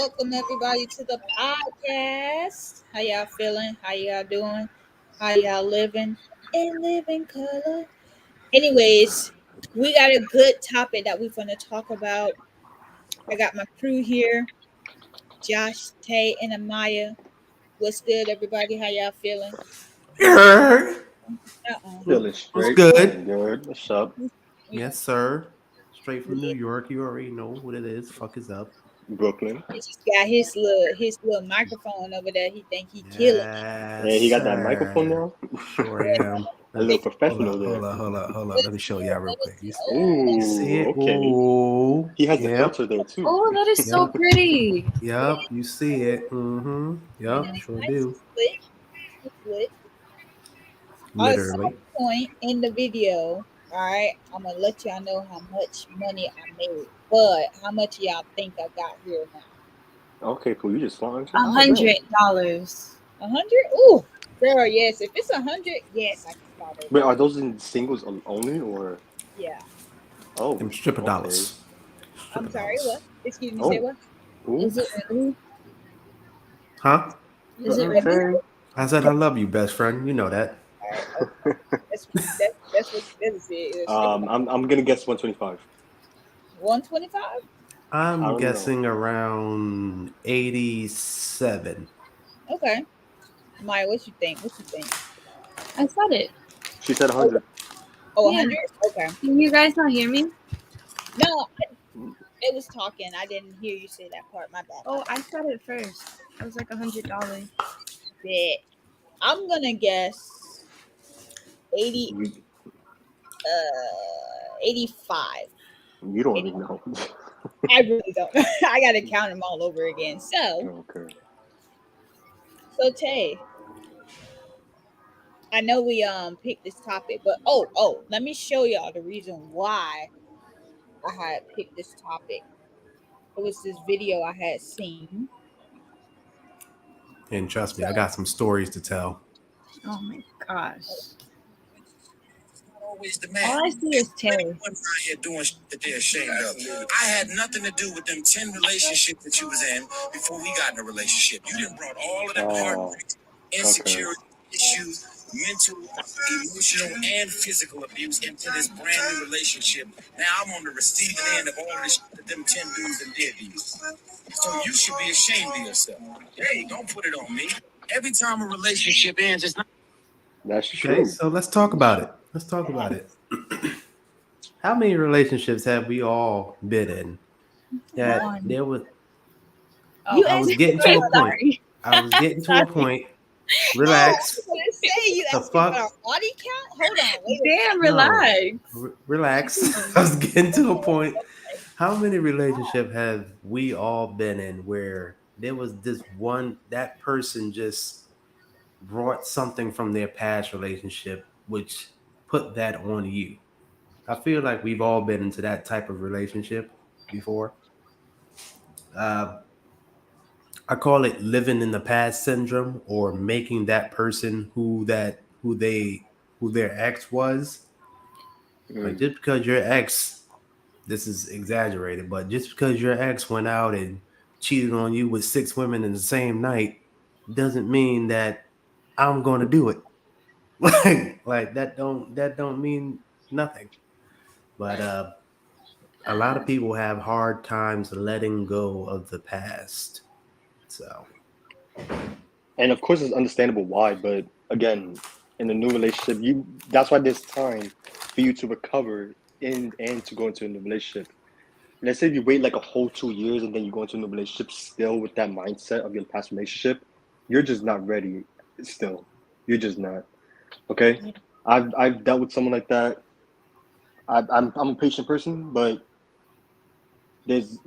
welcome everybody to the podcast. How y'all feeling? How y'all doing? How y'all living? In living color. Anyways, we got a good topic that we're going to talk about. I got my crew here, Josh, Tay, and Amaya. What's good, everybody? How y'all feeling? Yeah. Uh-uh. Feeling What's straight, good? feeling good. What's up? Yes, sir. Straight from New Yeah, York. You already know what it is. Fuck is up. Brooklyn. he just got his little microphone over there. He think he killing it. Yeah, Yes, he got that microphone sir. now. Sure Yeah, am. A little Hold professional up, hold there. up, hold up, hold up. let Let me me see show it. y'all real Let me quick. see. You see Ooh, it? okay. Oh, He has the yep, filter there too. Oh, that is so yep, pretty. yep. You see it? Mm-hmm. And Yep, it's sure nice. do. It's lit. It's lit. At some Literally. point in the video, all right, I'm gonna let y'all know how much money I made. But how much y'all think I got here now? Okay, cool. You just flying A too? Oh, man. $100. 100? Ooh, girl, yes. If it's 100, yes, I can start Wait, over. are those in singles only or? Yeah. Oh, Them stripper okay. dollars. I'm Stripper sorry. What? dollars. Excuse me. Say Oh, what? Is it oops. really? Huh? You Is said it what? really? Okay. I said I love you, best friend. You know that. All right. Okay. That's what that's it. Stripper. I'm gonna guess 125. 125. I I'm don't know. guessing around 87. Okay. Maya, what you think? What you think? I said it. She said Oh, 100. oh, Yeah. 100. Okay. Can you guys not hear me? No, it was talking. I didn't hear you say that part. My bad. My Oh, bad. I said it first. I was like $100. Bet. I'm gonna guess 80 You 85. you don't even know. I really don't. I gotta count them all over again. Okay. So Tay, I know we picked this topic, but let me show y'all the reason why I had picked this topic. It was this video I had seen. And trust me, So I got some stories to tell. Oh my gosh. Always the All man. I see There's is plenty Terry. of women out here doing shit that they're ashamed of. I had nothing to do with them 10 relationships that you was in before we got in a relationship. You didn't brought all of them Oh, heartbreaks, okay. insecurity issues, mental, emotional, and physical abuse into this brand new relationship. Now I'm on the receiving end of all of this shit that them 10 dudes that did to you. So you should be ashamed of yourself. Hey, don't put it on me. Every time a relationship ends, it's not. That's Okay, true. so let's talk about it. Let's talk about it. How many relationships have we all been in that One. there was Oh, I was getting to I'm a point. sorry. I was getting to a Sorry. point. Oh, I was Relax. gonna say you The asked me about our fuck? body count. Hold on, wait a Damn, minute. No. relax. Relax. I Jeez. was getting to a point. Okay. How many relationship have we all been in where there was this one that person just brought something from their past relationship which put that on you? I feel like we've all been into that type of relationship before. Uh, I call it living in the past syndrome, or making that person who their ex was. Like, Mm. just because your ex, this is exaggerated, but just because your ex went out and cheated on you with six women in the same night doesn't mean that I'm going to do it. Like that don't mean nothing. But a lot of people have hard times letting go of the past. So And of course, it's understandable why. But again, in a new relationship, you that's why there's time for you to recover and to go into a new relationship. Let's say you wait like a whole 2 years and then you go into a new relationship still with that mindset of your past relationship, you're just not ready. Still, you're just not. Okay, I've dealt with someone like that. I'm a patient person, but there's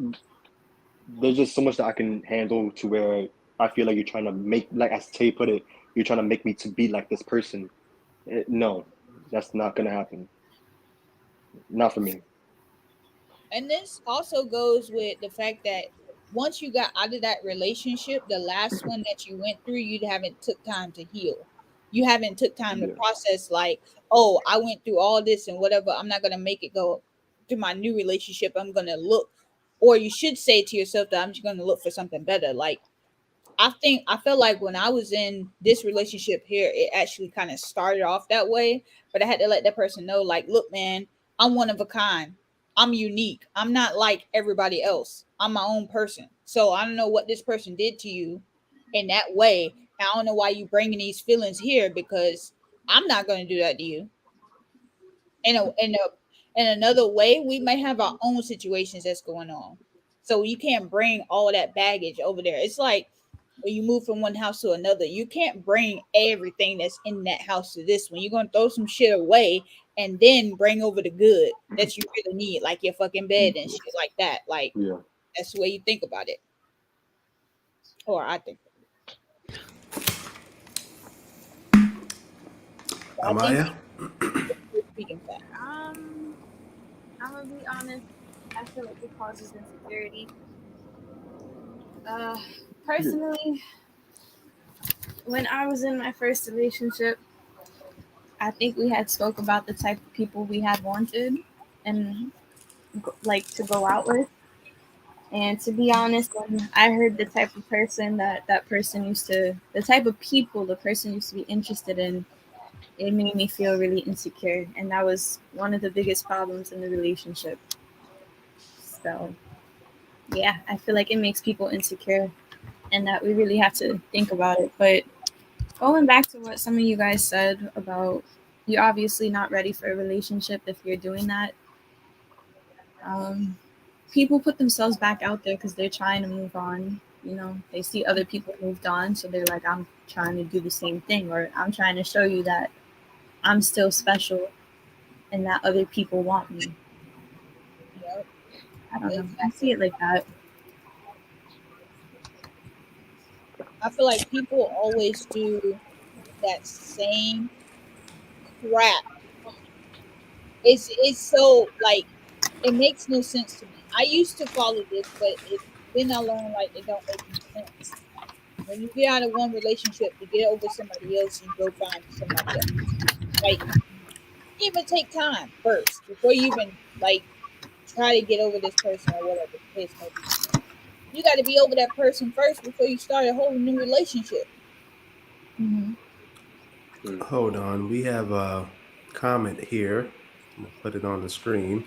there's just so much that I can handle to where I feel like you're trying to make, like as Tay put it, you're trying to make me to be like this person. No, that's not gonna happen. Not for me. And this also goes with the fact that once you got out of that relationship, the last one that you went through, you haven't took time to heal. You haven't took time to Yeah, process like, oh, I went through all this and whatever. I'm not gonna make it go to my new relationship. I'm gonna look or you should say to yourself that I'm just going to look for something better. Like I feel like when I was in this relationship here, it actually kind of started off that way. But I had to let that person know, like, look, man, I'm one of a kind. I'm unique. I'm not like everybody else. I'm my own person. So I don't know what this person did to you in that way. I don't know why you bringing these feelings here because I'm not going to do that to you. In another way, we may have our own situations that's going on. So you can't bring all that baggage over there. It's like when you move from one house to another, you can't bring everything that's in that house to this one. You're gonna throw some shit away and then bring over the good that you really need, like your fucking bed and shit like that. Like Yeah. that's the way you think about it, or I think. I think Amaya? you're speaking fact. Um, I'm gonna be honest. I feel like it causes insecurity. Uh, Yeah. Personally, when I was in my first relationship, I think we had spoke about the type of people we had wanted and like to go out with. And to be honest, when I heard the type of person that person used to, the type of people the person used to be interested in, it made me feel really insecure. And that was one of the biggest problems in the relationship. So, yeah, I feel like it makes people insecure and that we really have to think about it. But going back to what some of you guys said about you're obviously not ready for a relationship if you're doing that. Um, People put themselves back out there because they're trying to move on. You know, they see other people moved on, so they're like, I'm trying to do the same thing, or I'm trying to show you that I'm still special and that other people want me. Yep, I don't know. I see exactly. it like that. I feel like people always do that same crap. It's so like it makes no sense to me. I used to follow this, but then I learned like it don't make any sense. When you get out of one relationship to get over somebody else, you go find somebody else. Like even take time first before you even like try to get over this person or whatever the case may be. You got to be over that person first before you start a whole new relationship. Hmm. Mm. Hold on. We have a comment here. I'm going to put it on the screen.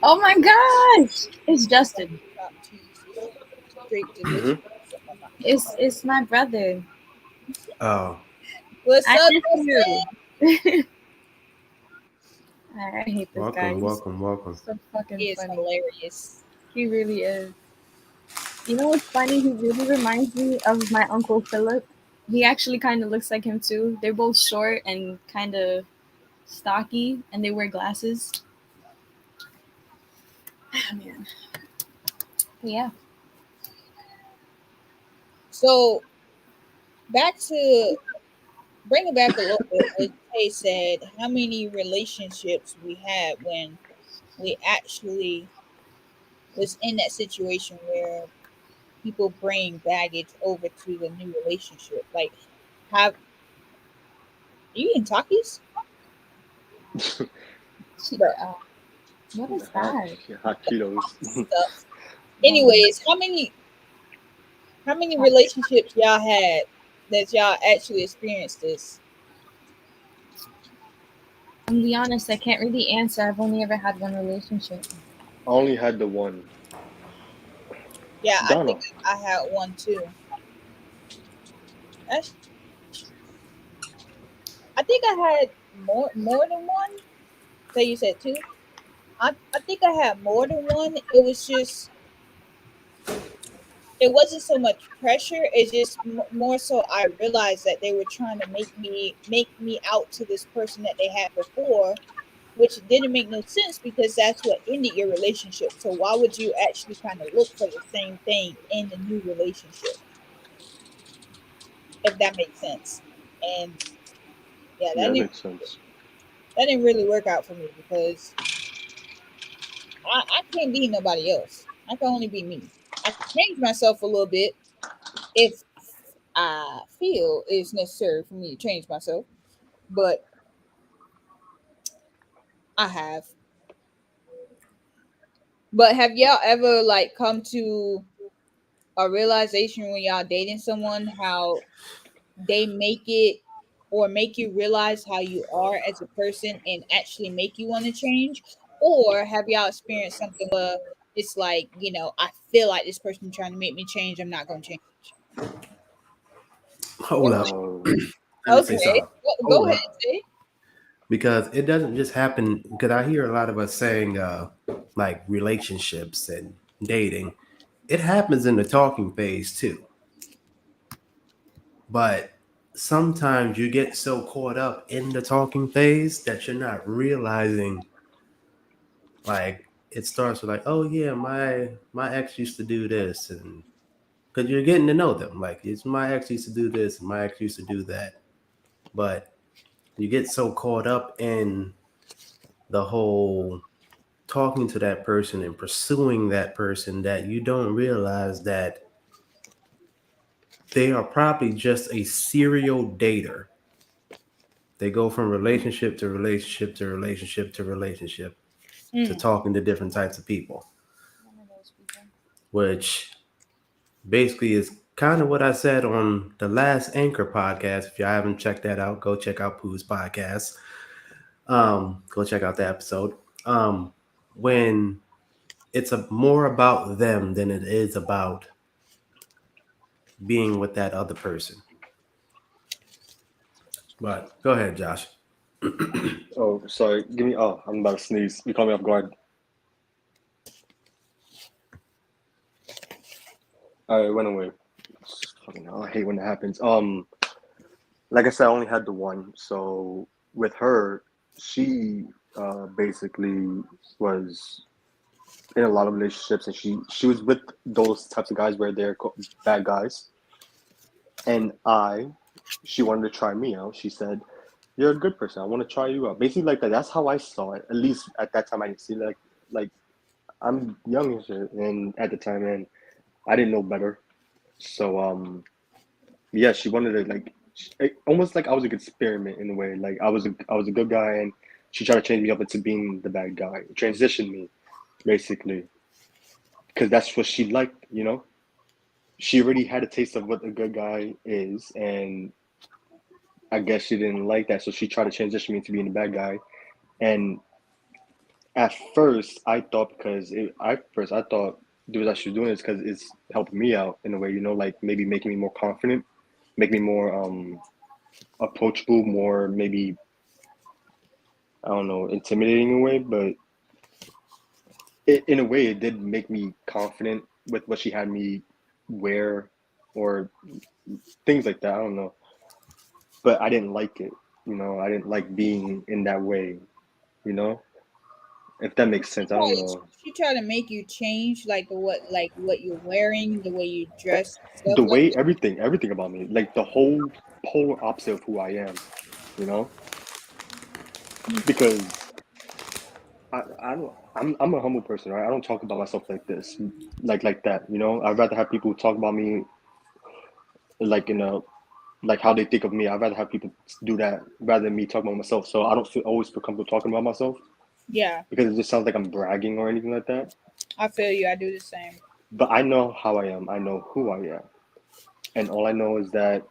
Oh my gosh! It's Justin. Chopped cheese is straight delicious. Hmm. It's my brother. Oh, What's I up, miss Justin? you. I hate this guy. welcome, He's welcome, welcome. so fucking He is funny. hilarious. He really is. You know what's funny? He really reminds me of my uncle Philip. He actually kind of looks like him too. They're both short and kind of stocky, and they wear glasses. Ah, man. But yeah. So back to bring it back a little bit. What Tay said, how many relationships we had when we actually was in that situation where people bring baggage over to the new relationship. Like, have you eating Takis, bro? Uh, what is Hot, that? hot Cheetos. Stuff. Um, Anyways, how many relationships y'all had that y'all actually experienced this? I'm be honest, I can't really answer. I've only ever had one relationship. I only had the one. Yeah, I think Donna. I had one too. Actually, I think I had more than one. So you said two. I think I had more than one. It was just it wasn't so much pressure. It's just more so I realized that they were trying to make me out to this person that they had before, which didn't make no sense because that's what ended your relationship. So why would you actually kind of look for the same thing in the new relationship, if that makes sense? And yeah, Yeah, it makes sense. that didn't really work out for me because I can't be nobody else. I can only be me. I can change myself a little bit if I feel it's necessary for me to change myself, but I have But have y'all ever like come to a realization when y'all dating someone how they make it or make you realize how you are as a person and actually make you want to change? Or have y'all experienced something where it's like, I feel like this person trying to make me change, I'm not going to change? Hold up. Um, Let me say Okay, something. go Hold ahead, up. say. Because it doesn't just happen. Because I hear a lot of us saying, like relationships and dating, it happens in the talking phase too. But sometimes you get so caught up in the talking phase that you're not realizing, like, it starts with like, oh yeah, my ex used to do this, and because you're getting to know them, like it's my ex used to do this, and my ex used to do that, but you get so caught up in the whole talking to that person and pursuing that person that you don't realize that they are probably just a serial dater. They go from relationship to relationship to relationship to relationship to Mm. talking to different types of people, One of those people. which basically is kind of what I said on the last Anchor podcast. If y'all haven't checked that out, go check out Pooh's podcast. Go check out the episode. Um, when it's more about them than it is about being with that other person. But go ahead, Josh. oh, sorry. Give me. Oh, I'm about to sneeze. You caught me off guard. It went away. Fucking hell, I hate when that happens. Like I said, I only had the one. So with her, she basically was in a lot of relationships, and she was with those types of guys where they're bad guys. And she wanted to try me out. She said, "You're a good person. I want to try you out." Basically, like that. That's how I saw it. At least at that time, I didn't see it. Like I'm young and shit, and at the time, and I didn't know better. So yeah, she wanted to almost like I was an experiment in a way. Like I was a good guy, and she tried to change me up into being the bad guy, transition me basically, because that's what she liked. She already had a taste of what a good guy is, and I guess she didn't like that, so she tried to transition me into being the bad guy. And at first, I thought I thought the reason she was doing this because it's helping me out in a way, like maybe making me more confident, make me more approachable, more maybe I don't know, intimidating in a way, but in a way, it did make me confident with what she had me wear or things like that. I don't know, but I didn't like it. I didn't like being in that way. You know, if that makes sense. I don't know. She try to make you change like what you're wearing, the way you Eh, dress, stuff The like way that. everything about me, like the whole polar opposite of who I am. You know, because I don't. I'm a humble person, right? I don't talk about myself like this, like that. I'd rather have people talk about me like in a like how they think of me. I'd rather have people do that rather than me talk about myself. So I don't always feel comfortable talking about myself Yeah, because it just sounds like I'm bragging or anything like that. I feel you. I do the same. But I know how I am. I know who I am, and all I know is that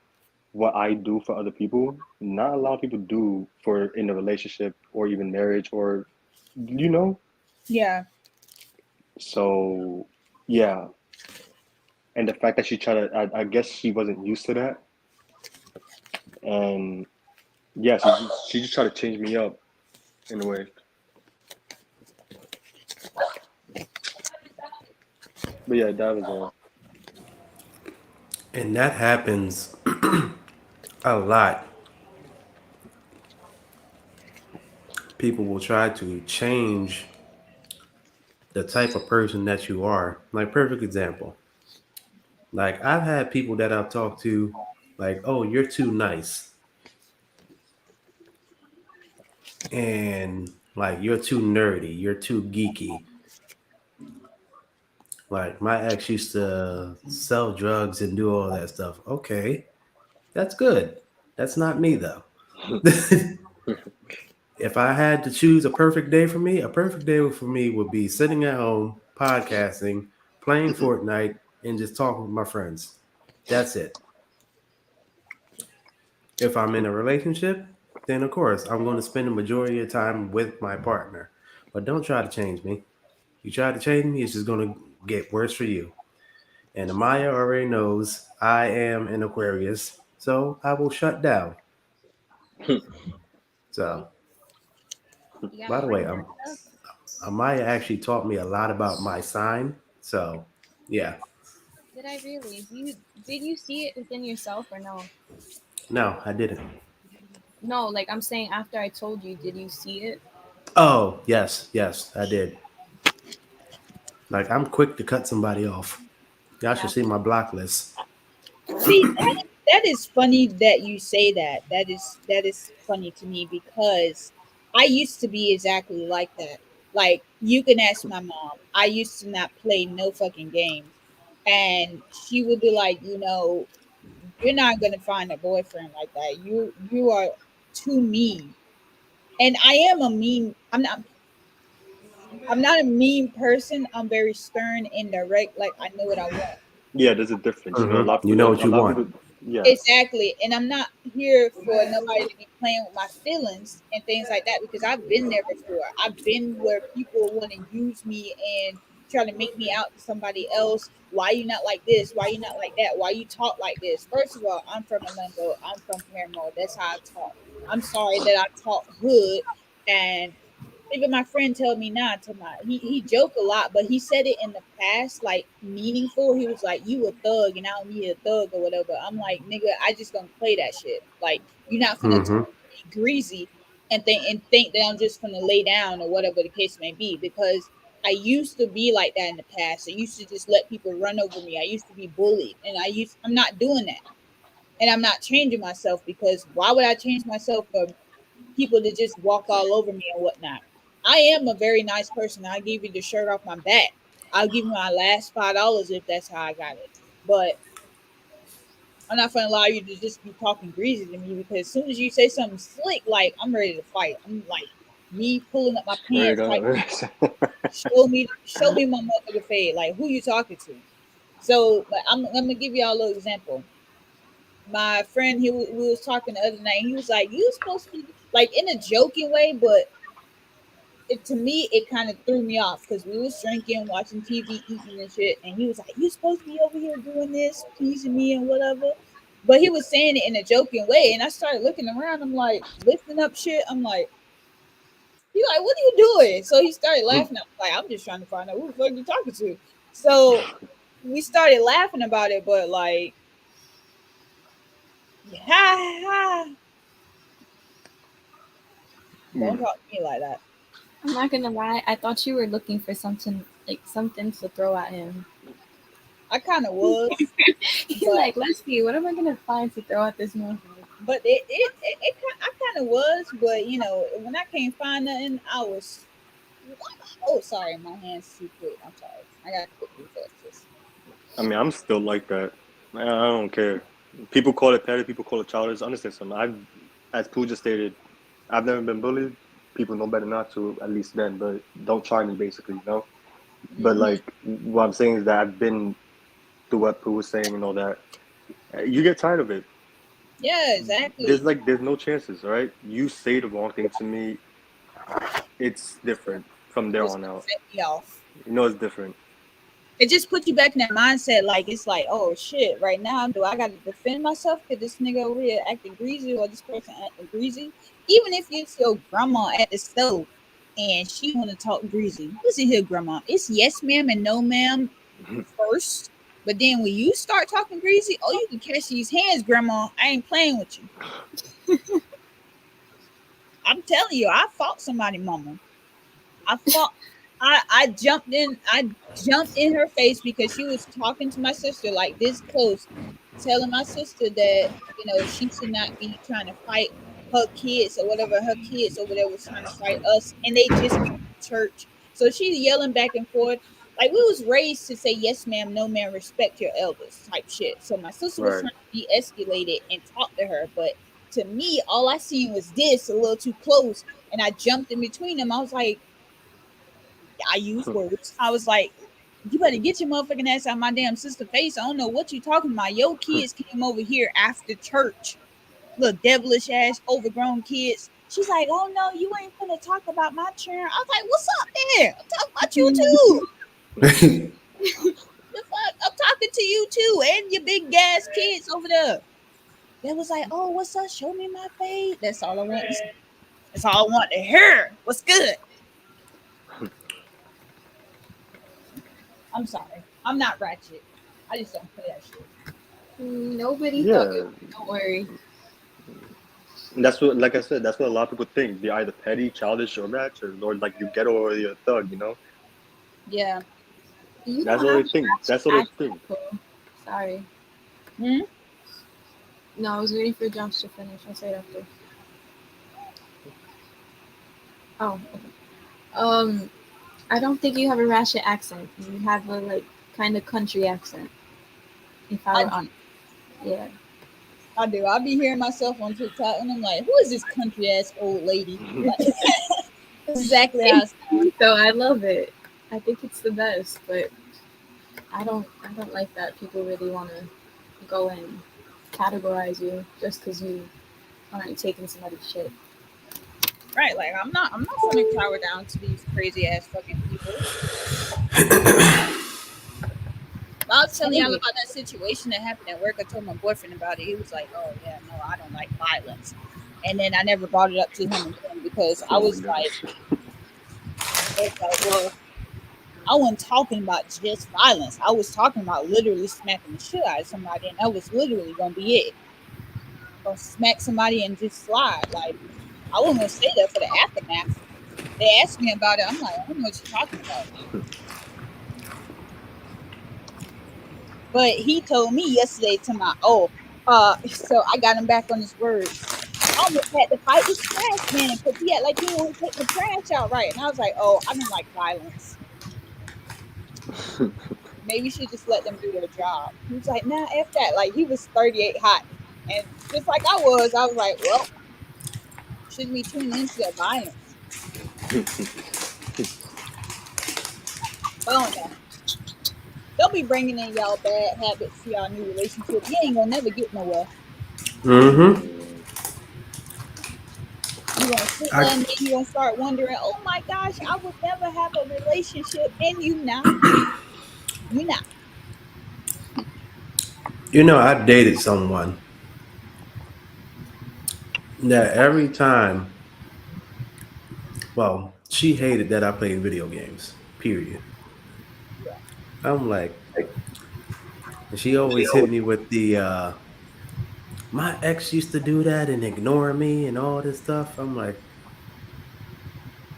what I do for other people, not a lot of people do for in a relationship or even marriage or you know. Yeah. So yeah, and the fact that she tried to, I guess she wasn't used to that, and yeah, she just tried to change me up in a way. But yeah, that was all. And that happens a lot. People will try to change the type of person that you are. Like, perfect example. Like, I've had people that I've talked to, like, oh, you're too nice. And like, you're too nerdy. You're too geeky. Like, my ex used to sell drugs and do all that stuff. Okay, that's good. That's not me, though. If I had to choose a perfect day for me, a perfect day for me would be sitting at home podcasting, playing Fortnite, and just talking with my friends. That's it. If I'm in a relationship, then of course I'm going to spend the majority of the time with my partner. But don't try to change me. You try to change me, it's just going to get worse for you. And Amaya already knows I am an Aquarius, so I will shut down. So, You gotta by the way, bring that up. Amaya actually taught me a lot about my sign. So, yeah. Did I really? Did you see it within yourself or no? No, I didn't. No, like I'm saying after I told you, did you see it? Oh, yes, yes, I did. Like, I'm quick to cut somebody off. Y'all should Yeah. see my block list. See, that is funny that you say that. That is funny to me because I used to be exactly like that. Like you can ask my mom. I used to not play no fucking games, and she would be like, you're not gonna find a boyfriend like that. You are too mean, and I am a mean. I'm not a mean person. I'm very stern and direct. Like I know what I want. Yeah, there's a difference. You know, a lot of You people know don't. what A you lot of want. people. Yeah. Exactly. And I'm not here for nobody to be playing with my feelings and things like that because I've been there before. I've been where people want to use me and try to make me out to somebody else. Why you not like this? Why you not like that? Why you talk like this? First of all, I'm from Orlando. I'm from Paramore. That's how I talk. I'm sorry that I talk hood and even my friend told me not to my he joked a lot, but he said it in the past like meaningful. He was like, "You a thug, and I don't need a thug or whatever." I'm like, "Nigga, I just gonna play that shit. Like, you're not gonna Mm-hmm. talk to me greasy and think that I'm just gonna lay down or whatever the case may be because." I used to be like that in the past. I used to just let people run over me. I used to be bullied, and I'm not doing that, and I'm not changing myself because why would I change myself for people to just walk all over me and whatnot. I am a very nice person. I'll give you the shirt off my back. I'll give you my last $5 if that's how I got it. But I'm not gonna allow you to just be talking greasy to me because as soon as you say something slick, like I'm ready to fight. I'm like me pulling up my Straight pants type up. shit. Show me my motherfucking fade. Like who you talking to? So, but I'm gonna give y'all a little example. My friend, we was talking the other night. He was like, "You supposed to be like in a joking way, but to me it kind of threw me off because we was drinking, watching TV, eating and shit, and he was like, "You supposed to be over here doing this, pleasing me and whatever." But he was saying it in a joking way, and I started looking around. I'm like lifting up shit. I'm like, he like, "What are you doing?" So he started laughing. I was like, "I'm just trying to find out who the fuck you talking to." So we started laughing about it, but like, ha ha, don't Mm. talk to me like that. I'm not gonna lie, I thought you were looking for something to throw at him. I kind of was, You're but like, let's see, what am I gonna find to throw at this motherfucker? I kind of was, but when I can't find nothing, I was. Oh, sorry, my hands too quick. I'm sorry. I got quick reflexes. I mean, I'm still like that. I don't care. People call it petty. People call it childish. Understand something. As Pooh just stated, I've never been bullied. People know better not to, at least then. But don't try me, basically, you know. But Hmm. like, what I'm saying is that I've been through what Pooh was saying and all that. You get tired of it. Yeah, exactly. There's no chances, right? You say the wrong thing to me, it's different from there It's on gonna out. set me off. You know, it's different. It just puts you back in that mindset. Like it's like, oh shit, right now, do I got to defend myself? Cause this nigga over here acting greasy or this person acting greasy? Even if it's your grandma at the stove and she want to talk greasy, listen here, grandma. It's yes ma'am and no ma'am first. But then when you start talking greasy, oh, you can catch these hands, grandma. I ain't playing with you. I'm telling you, I fought somebody, mama. I fought. I jumped in her face because she was talking to my sister like this close, telling my sister that she should not be trying to fight her kids or whatever. Her kids over there was trying to fight us, and they just came to church. So she's yelling back and forth. Like we was raised to say yes, ma'am, no, ma'am, respect your elders type shit. So my sister was Right. trying to de-escalate it and talk to her, but to me, all I seen was this a little too close, and I jumped in between them. I was like, I use words. I was like, You better get your motherfucking ass out of my damn sister face. I don't know what you talking about. Your kids came over here after church. Little devilish ass overgrown kids. She's like, oh no, you ain't gonna talk about my children. I was like, what's up there? I'm talking about you too. The fuck? I'm talking to you too, and your big gas kids over there. They was like, oh, what's up? Show me my face. That's all I want to see. That's all I want to hear. What's good? I'm sorry. I'm not ratchet. I just don't play that shit. Nobody thought you. Yeah, Don't worry. and that's what, like I said, that's what a lot of people think. They're either petty, childish, or ratchet, or like you ghetto or you're a thug. You know, Yeah. You that's don't all have they a think. ratchet That's all they accent, think. though. Sorry. Hmm? No, I was waiting for Josh to finish. I'll say it after. Oh, okay. I don't think you have a ratchet accent. You have a like kind of country accent. If I I were do. honest, yeah. I do. I'll be hearing myself on TikTok and I'm like, who is this country ass old lady? Like, that's exactly how It's it sounds. cute though. I love it. I think it's the best, but I don't like that people really want to go and categorize you just because you aren't taking somebody's shit. Right. Like, I'm not going to cower down to these crazy ass fucking people. I was telling y'all Hey, about that situation that happened at work. I told my boyfriend about it. He was like, "Oh yeah, no, I don't like violence." And then I never brought it up to him again because Oh my gosh. I was like, well, I wasn't talking about just violence. I was talking about literally smacking the shit out of somebody, and that was literally gonna be it. Or smack somebody and just slide. Like I wasn't gonna stay there for the aftermath. They asked me about it. I'm like, I don't know what you're talking about. But he told me yesterday to my so I got him back on his words. I almost had to fight this trash man because he had like he won't take the trash out right. And I was like, oh, I don't like violence. Maybe you should just let them do their job. He was like, nah, F that. Like he was 38 hot. And just like I was like, well, shouldn't be tuning into that violence. But I don't know. They'll be bringing in y'all bad habits to y'all new relationship. You ain't gonna never get nowhere. Mm-hmm. Yeah. You're gonna sit I, there and then you're gonna start wondering, oh my gosh, I would never have a relationship. And you not. You not. I dated someone that every time, well, she hated that I played video games. Period. Yeah. I'm like, and she always hit me with the my ex used to do that and ignore me and all this stuff. I'm like,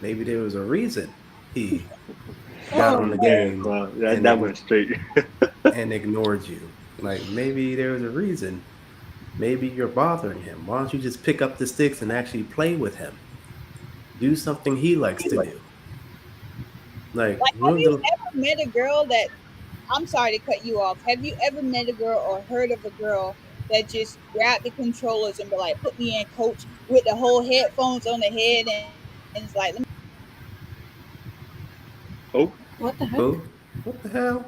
maybe there was a reason he got Oh on the man. Damn, game wow, that and that went straight. ignored you. Like maybe there was a reason. Maybe you're bothering him. Why don't you just pick up the sticks and actually play with him? Do something he likes to do. Like Like, have one of you the ever met a girl that I'm sorry to cut you off. Have you ever met a girl or heard of a girl that just grabbed the controllers and be like, put me in coach with the whole headphones on the head and it's like, let me Oh, what the heck? who? What the hell?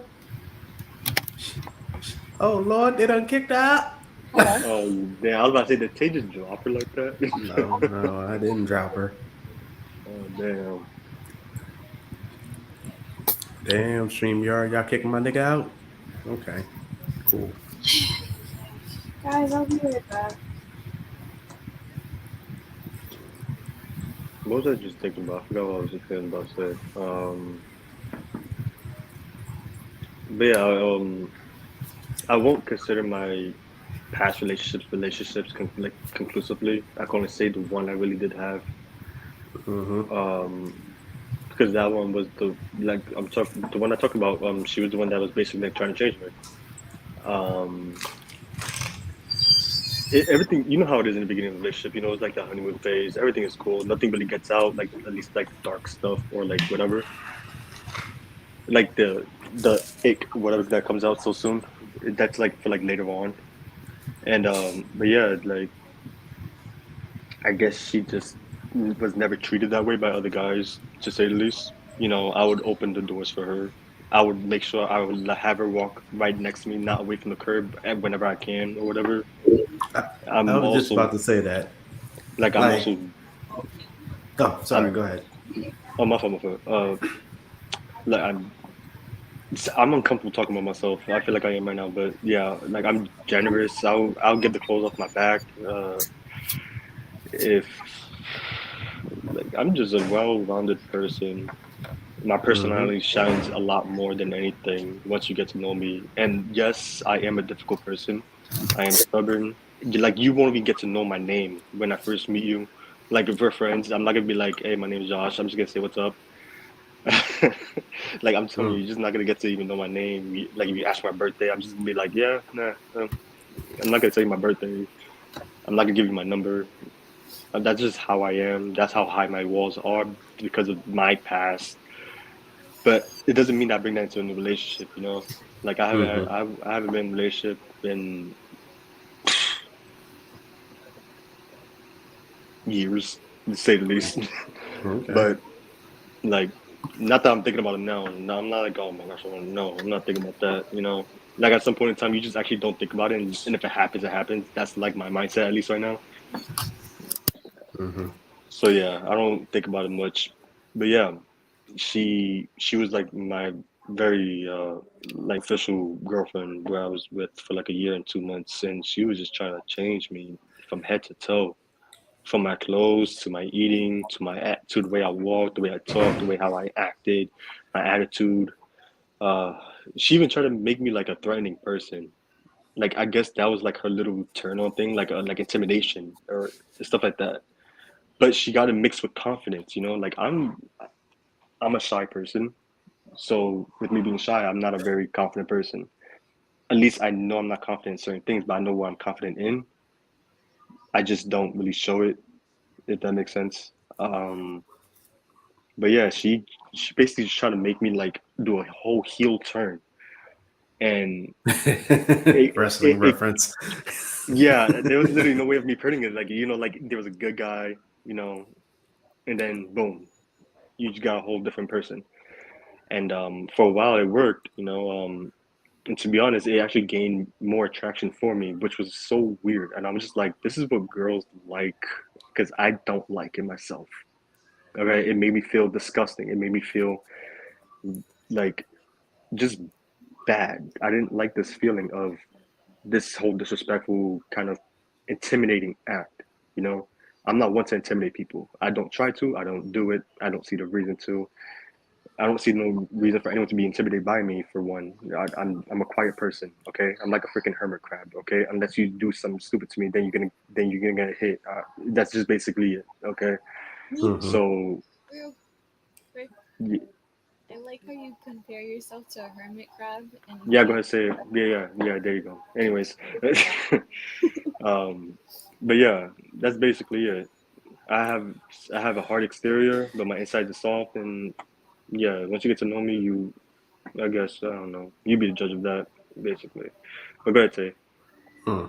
Oh Lord, they done kicked her out. hello. oh, damn! I was about to say, did Tay just drop her like that? No, no, I didn't drop her. Oh, damn. Damn, StreamYard, y'all kicking my nigga out? Okay, cool. Guys, I'll be right back. What was I just thinking about? I forgot what I was just thinking about. Said, but yeah, I won't consider my past relationships like conclusively. I can only say the one I really did have. Mm-hmm. Um, because that one was the like I'm talking the one I talk about. She was the one that was basically like trying to change me. Um, everything you know how it is in the beginning of a relationship. You know, it's like the honeymoon phase. Everything is cool. Nothing really gets out. Like at least like dark stuff or like whatever. Like the ick whatever that comes out so soon. That's like for like later on. And but yeah, like I guess she just was never treated that way by other guys, to say the least. You know, I would open the doors for her. I would make sure I would have her walk right next to me, not away from the curb, and whenever I can or whatever. I, I I'm was just about also to say that. like I'm Like, also oh, sorry, go I'm ahead. oh my fault, my fault. Like I'm uncomfortable talking about myself. I feel like I am right now, but yeah, like I'm generous. I'll get the clothes off my back. If like I'm just a well-rounded person. My Hmm. personality shines a lot more than anything once you get to know me. And yes, I am a difficult person. I am stubborn. Like you won't even get to know my name when I first meet you. Like if we're friends, I'm not gonna be like, "Hey, my name's Josh." I'm just gonna say, "What's up?" Like I'm telling you, Mm, you're just not gonna get to even know my name. Like if you ask for my birthday, I'm just gonna be like, "Yeah, nah." I'm not gonna tell you my birthday. I'm not gonna give you my number. That's just how I am. That's how high my walls are because of my past. But it doesn't mean I bring that into a new relationship. Like hmm. I haven't been in a relationship in years, to say the least. Okay. But like, not that I'm thinking about it now. No, I'm not like, oh my gosh, I want to know. I'm not thinking about that. Like at some point in time, you just actually don't think about it, and if it happens, it happens. That's like my mindset at least right now. Hmm. So yeah, I don't think about it much. But yeah, she was like my very like official girlfriend where I was with for like a year and 2 months, and she was just trying to change me from head to toe, from my clothes to my eating to the way I walked, the way I talked, the way how I acted, my attitude. Uh, she even tried to make me like a threatening person. Like I guess that was like her little turn on thing, like intimidation or stuff like that. But she got it mixed with confidence, like I'm a shy person. So with me being shy, I'm not a very confident person. At least I know I'm not confident in certain things, but I know what I'm confident in. I just don't really show it, if that makes sense. But yeah, she basically just trying to make me like do a whole heel turn, and Wrestling it reference. yeah, there was literally no way of me putting it. Like like there was a good guy, and then boom, you just got a whole different person. And for a while it worked, and to be honest, it actually gained more attraction for me, which was so weird. And I'm just like, this is what girls like, because I don't like it myself. Okay, it made me feel disgusting. It made me feel like just bad. I didn't like this feeling of this whole disrespectful kind of intimidating act. You know, I'm not one to intimidate people. I don't try to. I don't do it. I don't see the reason to. I don't see no reason for anyone to be intimidated by me. For one, I'm a quiet person. Okay, I'm like a freaking hermit crab. Okay, unless you do something stupid to me, then you're gonna get hit. That's just basically it. Okay, Hmm. so Real quick, y- I like how you compare yourself to a hermit crab and yeah, go like ahead, say it. Yeah, yeah, yeah. There you go. Anyways, um, but yeah, that's basically it. I have I have a hard exterior, but my insides are soft, and yeah, once you get to know me, I guess I don't know, you be the judge of that, basically. But go ahead, Tay. Hmm.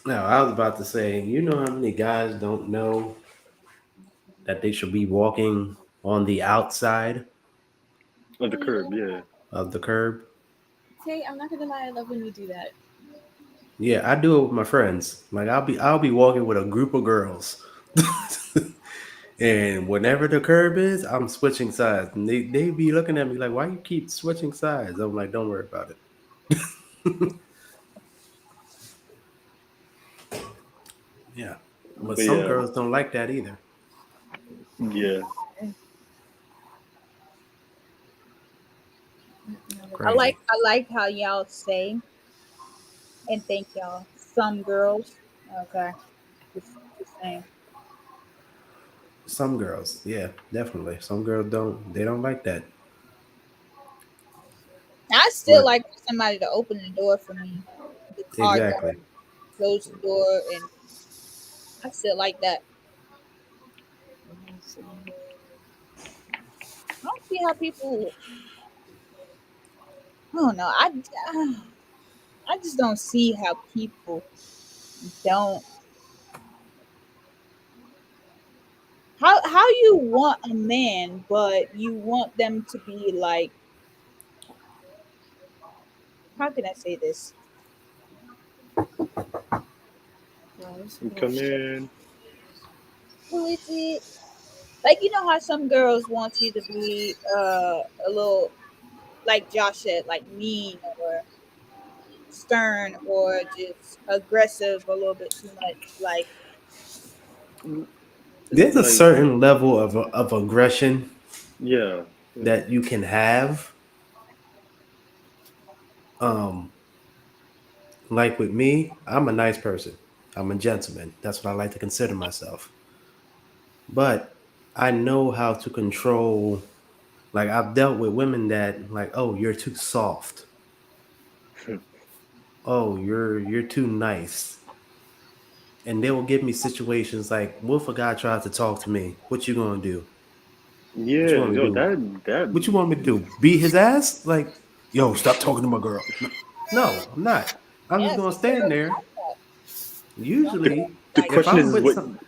Now, I was about to say, you know how many guys don't know that they should be walking on the outside Of the oh you curb, love yeah. that. of the curb? Tay, I'm not gonna lie, I love when you do that. Yeah, I do it with my friends. Like I'll be walking with a group of girls. And whenever the curb is, I'm switching sides. And they be looking at me like, why you keep switching sides? I'm like, don't worry about it. Yeah. But But some yeah, girls don't like that either. yeah, Crazy. I like how y'all say and thank y'all. Some girls, okay, just saying. Some girls, yeah, definitely. Some girls don't like that. I still But like for somebody to open the door for me, the car door, exactly. close the door, and I still like that. I don't see how people. I don't know. I just don't see how people don't. How you want a man, but you want them to be like how can I say this? Bro, it's Come bullshit. in. Who is it? Like you know how some girls want you to be a little like Josh said, like mean or stern or just aggressive a little bit too much. Like There's a Like, certain level of aggression yeah, yeah. that you can have. Um, like with me, I'm a nice person. I'm a gentleman. That's what I like to consider myself. But I know how to control. Like I've dealt with women that like, oh, you're too soft. Oh, you're too nice. And they will give me situations like, what if a guy tries to talk to me? What you gonna do? What you Yeah, want me to yo, do? that What you want me to do? Beat his ass? Like, yo, stop talking to my girl. No, no, I'm not. I'm just yeah, gonna some stand girls there. like that. Some the girls Usually, the like if question that. I'm is with what. some,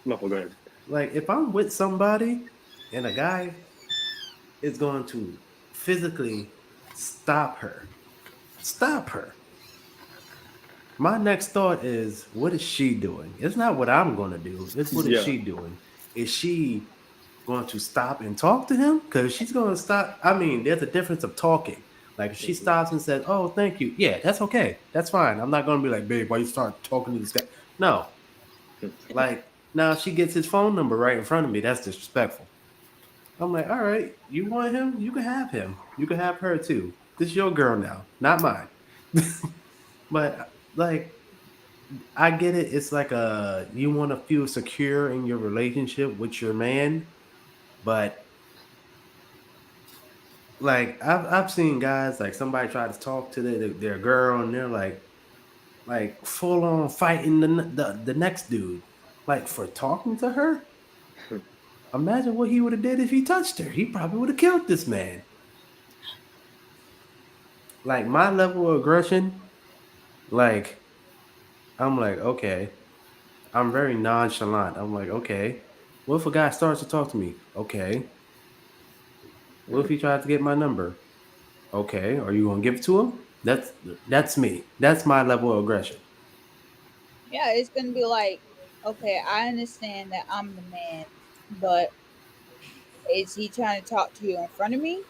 No, go ahead. like if I'm with somebody and a guy is going to physically stop her. My next thought is, what is she doing? It's not what I'm going to do. It's what is Yeah. she doing? Is she going to stop and talk to him? Because she's going to stop. I mean, there's a difference of talking. Like if she Hmm. stops and says, "Oh, thank you," yeah, that's okay. That's fine. I'm not going to be like, "Babe, why you start talking to this guy?" No, like now she gets his phone number right in front of me. That's disrespectful. I'm like, all right, you want him? You can have him. You can have her too. This is your girl now, not mine. But like I get it. It's like a you want to feel secure in your relationship with your man, but like I've seen guys like somebody try to talk to their girl and they're like full on fighting the next dude, like for talking to her. Imagine what he would have did if he touched her. He probably would have killed this man. Like my level of aggression, like I'm like okay, I'm very nonchalant. I'm like okay, what if a guy starts to talk to me? Okay, what if he tries to get my number? Okay, are you gonna give it to him? That's me. That's my level of aggression. Yeah, it's gonna be like, okay, I understand that I'm the man, but is he trying to talk to you in front of me?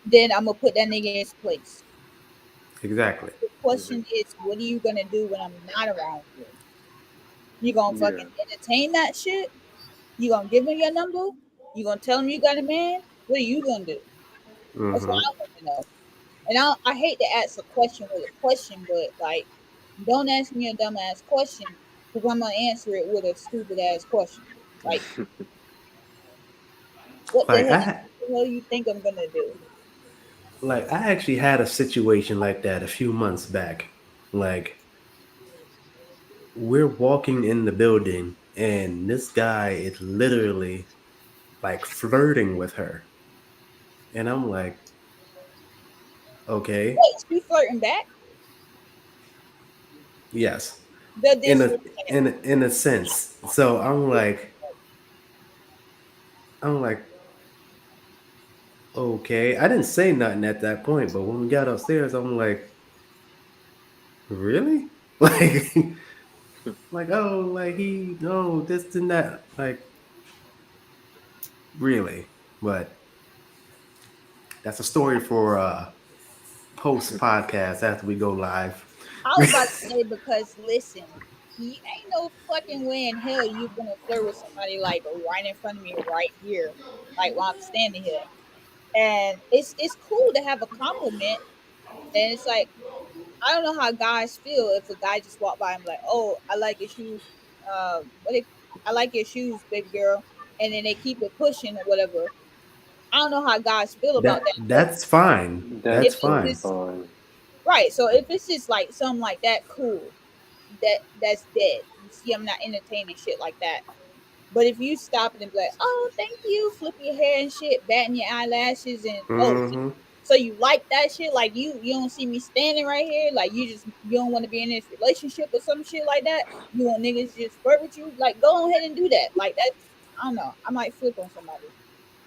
Then I'm gonna put that nigga in his place. Exactly. The Hmm. question is, what are you gonna do when I'm not around you? You gonna fucking Yeah. entertain that shit? You gonna give him your number? You gonna tell him you got a man? What are you gonna do? That's what Hmm. I want to know. And I hate to ask a question with a question, but like, don't ask me a dumb ass question because I'm gonna answer it with a stupid ass question. Like, what the Like hell? I What the hell you think I'm gonna do? I actually had a situation like that a few months back. Like we're walking in the building and this guy is literally like flirting with her. And I'm like, okay, Wait, she flirting back? yes. The In a disrespect. in a sense. So I'm like, okay. I didn't say nothing at that point, but when we got upstairs, I'm like, really? Like like, oh, like he no, this and that. Like, really? But that's a story for post podcast after we go live. I was about to say because listen, you ain't no fucking way in hell you gonna flirt with somebody like right in front of me right here, like while I'm standing here. And it's cool to have a compliment, and it's like I don't know how guys feel if a guy just walked by and be like, "Oh, I like your shoes," what they, I like your shoes, baby girl, and then they keep it pushing or whatever. I don't know how guys feel about that, but That's fine. if That's That's it's totally fine. just fine. right, so if it's just like something like that, cool. That's dead. You see, I'm not entertaining shit like that. But if you stop it and be like, "Oh, thank you," flipping your hair and shit, batting your eyelashes, and oh, Hmm. so you like that shit? Like you don't see me standing right here? Like you don't want to be in this relationship or some shit like that? You want niggas to just flirt with you? Like go ahead and do that. Like that's I don't know. I might flip on somebody.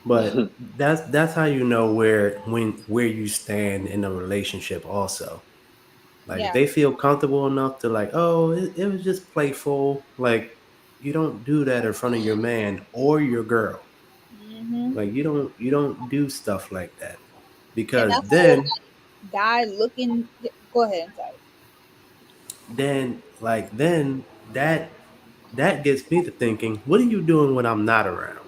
But that's how you know where you stand in a relationship also. Like if Yeah. they feel comfortable enough to like, oh, it was just playful, like you don't do that in front of your man or your girl. Hmm. Like you don't do stuff like that. And Because that whole then guy looking. Go ahead. I'm sorry. then that gets me to thinking, what are you doing when I'm not around?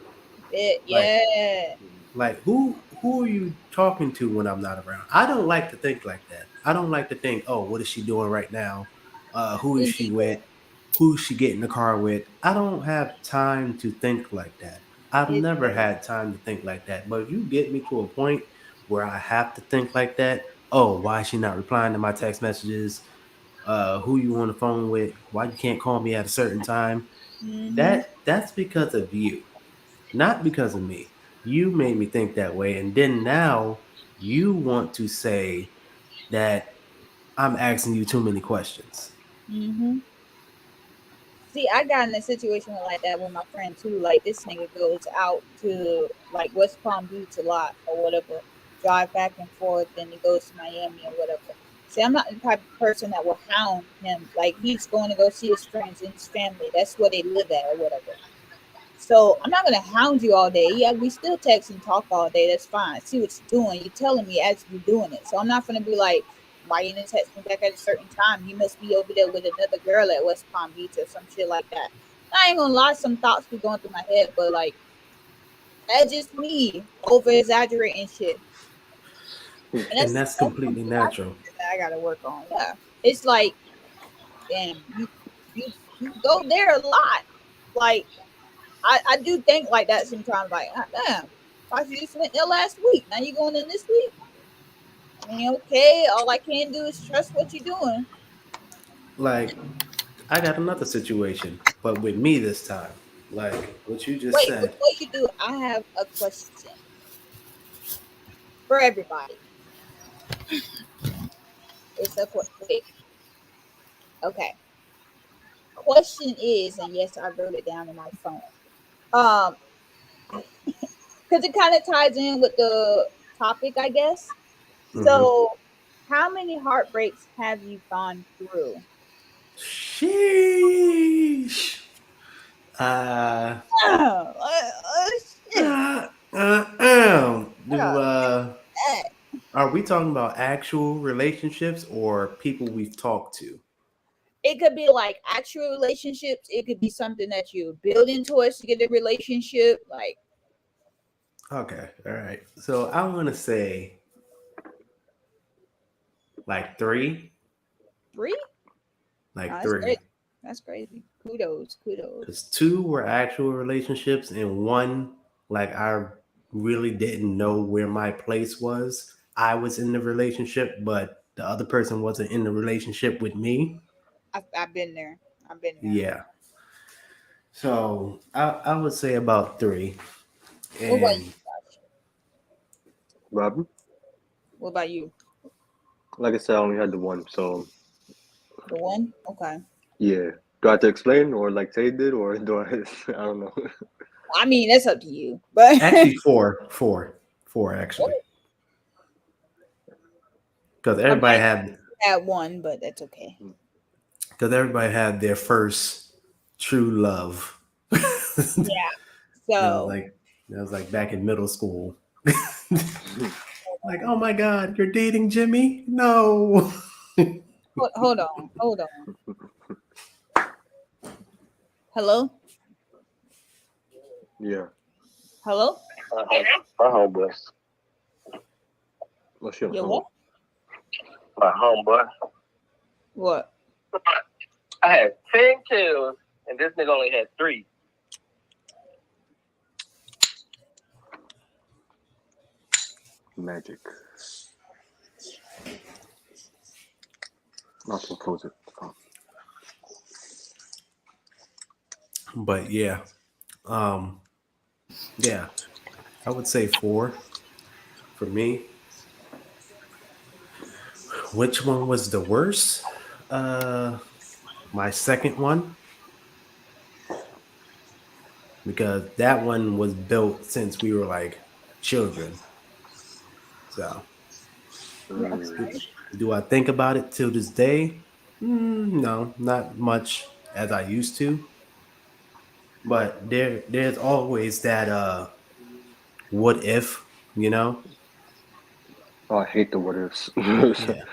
It, Like yeah. Like who are you talking to when I'm not around? I don't like to think like that. I don't like to think, oh, what is she doing right now? Who is Me she neither. with? Who's she getting in the car with? I don't have time to think like that. I've never Either. had time to think like that. But if you get me to a point where I have to think like that, oh, why is she not replying to my text messages? Who you on the phone with? Why you can't call me at a certain time? Hmm. That's because of you, not because of me. You made me think that way, and then now you want to say that I'm asking you too many questions. Hmm. See, I got in a situation like that with my friend too. Like this nigga goes out to like West Palm Beach a lot or whatever, drive back and forth, then he goes to Miami or whatever. See, I'm not the type of person that will hound him. Like he's going to go see his friends and his family. That's where they live at or whatever. So I'm not gonna hound you all day. Yeah, we still text and talk all day. That's fine. See what you're doing. You're telling me as you're doing it. So I'm not gonna be like, why you didn't text me back at a certain time? You must be over there with another girl at West Palm Beach or some shit like that. I ain't gonna lie, some thoughts be going through my head, but like that's just me over exaggerating shit. And And that's that's that's completely something natural. that I gotta work on. Yeah. It's like, damn, you you go there a lot. Like I do think like that sometimes. Like, ah, damn, thought you just went there last week. Now you going in this week? I mean, okay. All I can do is trust what you're doing. Like, I got another situation, but with me this time. Like what you just Wait, said. before you do, I have a question for everybody. It's a wait. Okay. Question is, and yes, I wrote it down in my phone. Um, because it kind of ties in with the topic, I guess. Hmm. So, how many heartbreaks have you gone through? Sheesh. Uh, Oh, shit. Do Uh, are we talking about actual relationships or people we've talked to? It could be like actual relationships. It could be something that you're building towards to get a relationship. Like Okay, all right. So I want to say like three, three? No, like that's three, great. That's crazy. Kudos, kudos. because two were actual relationships, and one like I really didn't know where my place was. I was in the relationship, but the other person wasn't in the relationship with me. I've been there. I've been there. Yeah. So I would say about three, What about and you, Josh? Robin, What about you? like I said, I only had the one. So The one? Okay. yeah. Do I have to explain or like say it did or do I? I don't know. I mean, that's up to you. But actually four actually, because Amaya everybody had had one, but that's okay. because everybody had their first true love. that Yeah. was So like that was like back in middle school. Like, oh my God, you're dating Jimmy? No. hold on, hold on. Hello, Yeah. hello. My homeboy. Well, she on the Yeah, phone. what? My homeboy. What? I had 10 kills, and this nigga only had 3. Magic. Not to close it. Oh. But yeah, um, yeah, I would say four for me. Which one was the worst? Uh, my second one, because that one was built since we were like children. So, That's Mm. do, nice. do I think about it till this day? No, not much as I used to. But there's always that what if, you know? Oh, I hate the what ifs. Yeah.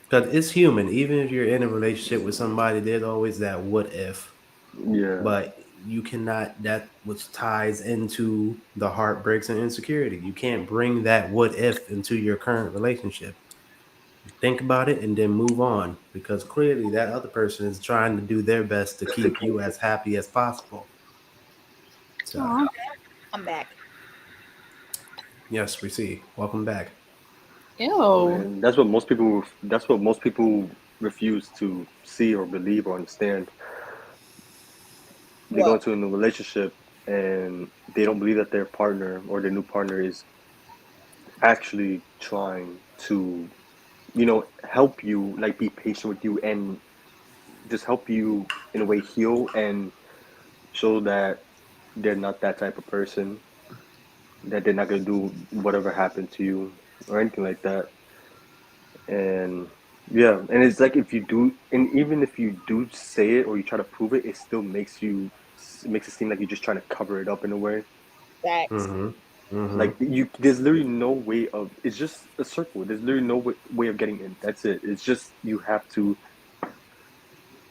Because it's human. Even if you're in a relationship with somebody, there's always that what if. Yeah. But you cannot, that which ties into the heartbreaks and insecurity. You can't bring that what if into your current relationship. Think about it and then move on because clearly that other person is trying to do their best to keep you as happy as possible. So, Aw. I'm back. yes, we see. Welcome back. Ew. And that's what most people. That's what most people refuse to see or believe or understand. They go What? into a new relationship and they don't believe that their partner or their new partner is actually trying to, help you, like be patient with you and just help you in a way heal and show that they're not that type of person, that they're not gonna do whatever happened to you or anything like that. And yeah, and it's like if you do, and even if you do say it or you try to prove it, it still makes it seem like you're just trying to cover it up in a way. Facts. Mm-hmm. Mm-hmm. Like there's literally no way of. It's just a circle. There's literally no way of getting in. That's it. It's just you have to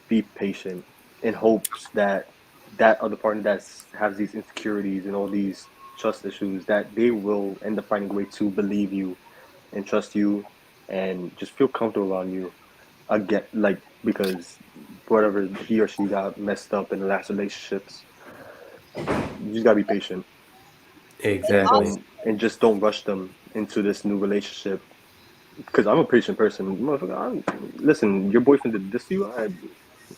be patient in hopes that that other partner that's has these insecurities and all these trust issues that they will end up finding a way to believe you and trust you and just feel comfortable around you again, like because whatever he or she got messed up in the last relationships, you just gotta be patient And and Exactly. also, don't rush them into this new relationship. Because I'm a patient person, motherfucker. Listen, your boyfriend did this to you. I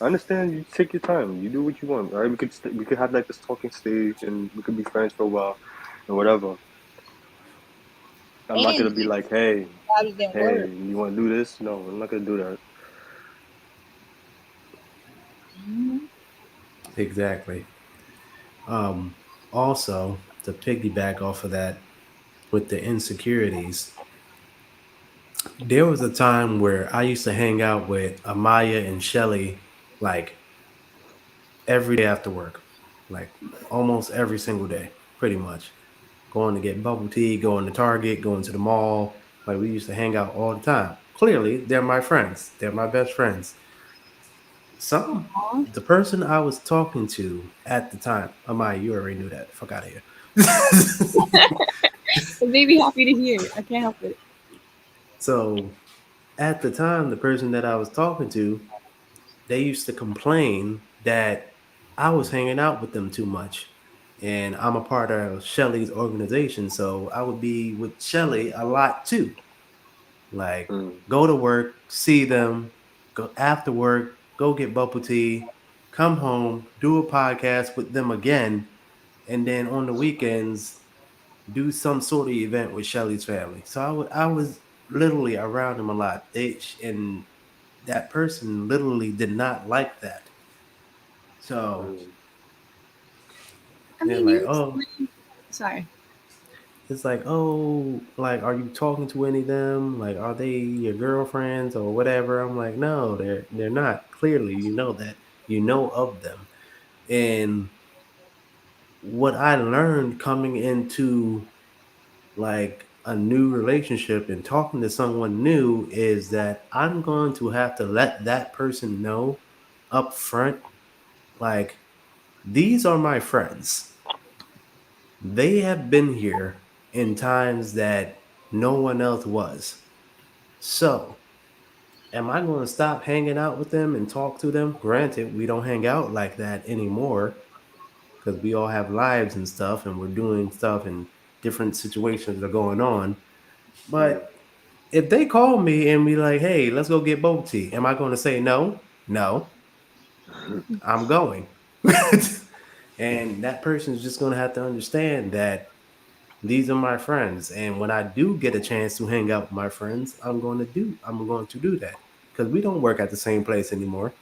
understand. You take your time. You do what you want. All right, we could have like this talking stage, and we could be friends for a while, and whatever. I'm not and gonna be like, hey, jobs didn't hey, work. you want to do this? No, I'm not gonna do that. Mhm. Exactly. Also, to piggyback off of that with the insecurities, there was a time where I used to hang out with Amaya and Shelly like every day after work, like almost every single day, pretty much. Going to get bubble tea, going to Target, going to the mall. Like we used to hang out all the time. Clearly, they're my friends. They're my best friends. Aw. The person I was talking to at the time, Amaya, you already knew that. Fuck out of here. It made me happy to hear. I can't help it. So at the time, the person that I was talking to, they used to complain that I was hanging out with them too much. And I'm a part of Shelly's organization, so I would be with Shelly a lot too. Like Mm, go to work, see them, go after work, go get bubble tea, come home, do a podcast with them again, and then on the weekends do some sort of event with Shelly's family. So I was literally around them a lot. And that person literally did not like that. So mm, I they're mean, like, you oh, explain. Sorry. it's like, oh, like, are you talking to any of them? Like, are they your girlfriends or whatever? I'm like, no, they're not. Clearly, you know that. You know of them. And what I learned coming into like a new relationship and talking to someone new is that I'm going to have to let that person know up front, like, these are my friends. They have been here in times that no one else was. So, am I going to stop hanging out with them and talk to them? Granted, we don't hang out like that anymore because we all have lives and stuff and we're doing stuff and different situations are going on. mm. But if they call me and be like, hey, let's go get boba tea, am I going to say no? No, I'm going. And that person is just going to have to understand that these are my friends. And when I do get a chance to hang out with my friends, I'm going to do that. Because we don't work at the same place anymore.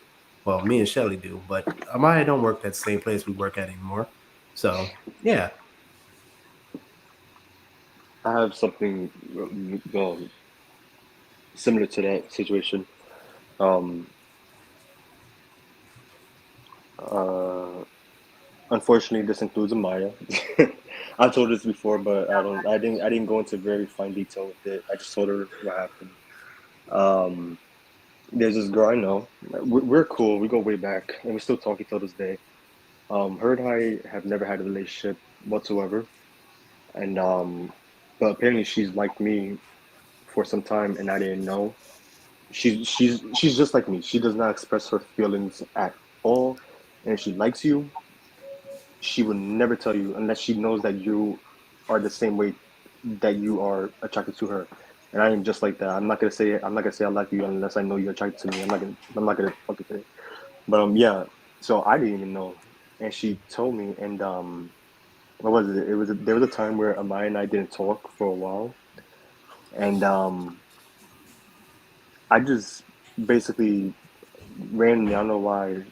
Well, me and Shelly do, but Amaya don't work at the same place we work at anymore. So yeah, I have something similar to that situation. Um, uh, Unfortunately, this includes Amaya. I told this before, but I didn't go into very fine detail with it. I just told her what happened. Um, there's this girl I know. We're cool. We go way back, and we still talk each other's day. Her and I have never had a relationship whatsoever, and but apparently she's liked me for some time, and I didn't know. She's just like me. She does not express her feelings at all, and if she likes you, she would never tell you unless she knows that you are the same way that you are attracted to her. And I am just like that. I'm not gonna say I like you unless I know you're attracted to me. I'm not gonna fucking say it. But yeah. So I didn't even know, and she told me. And what was it? There was a time where Amaya and I didn't talk for a while, and I just basically randomly, I don't know why,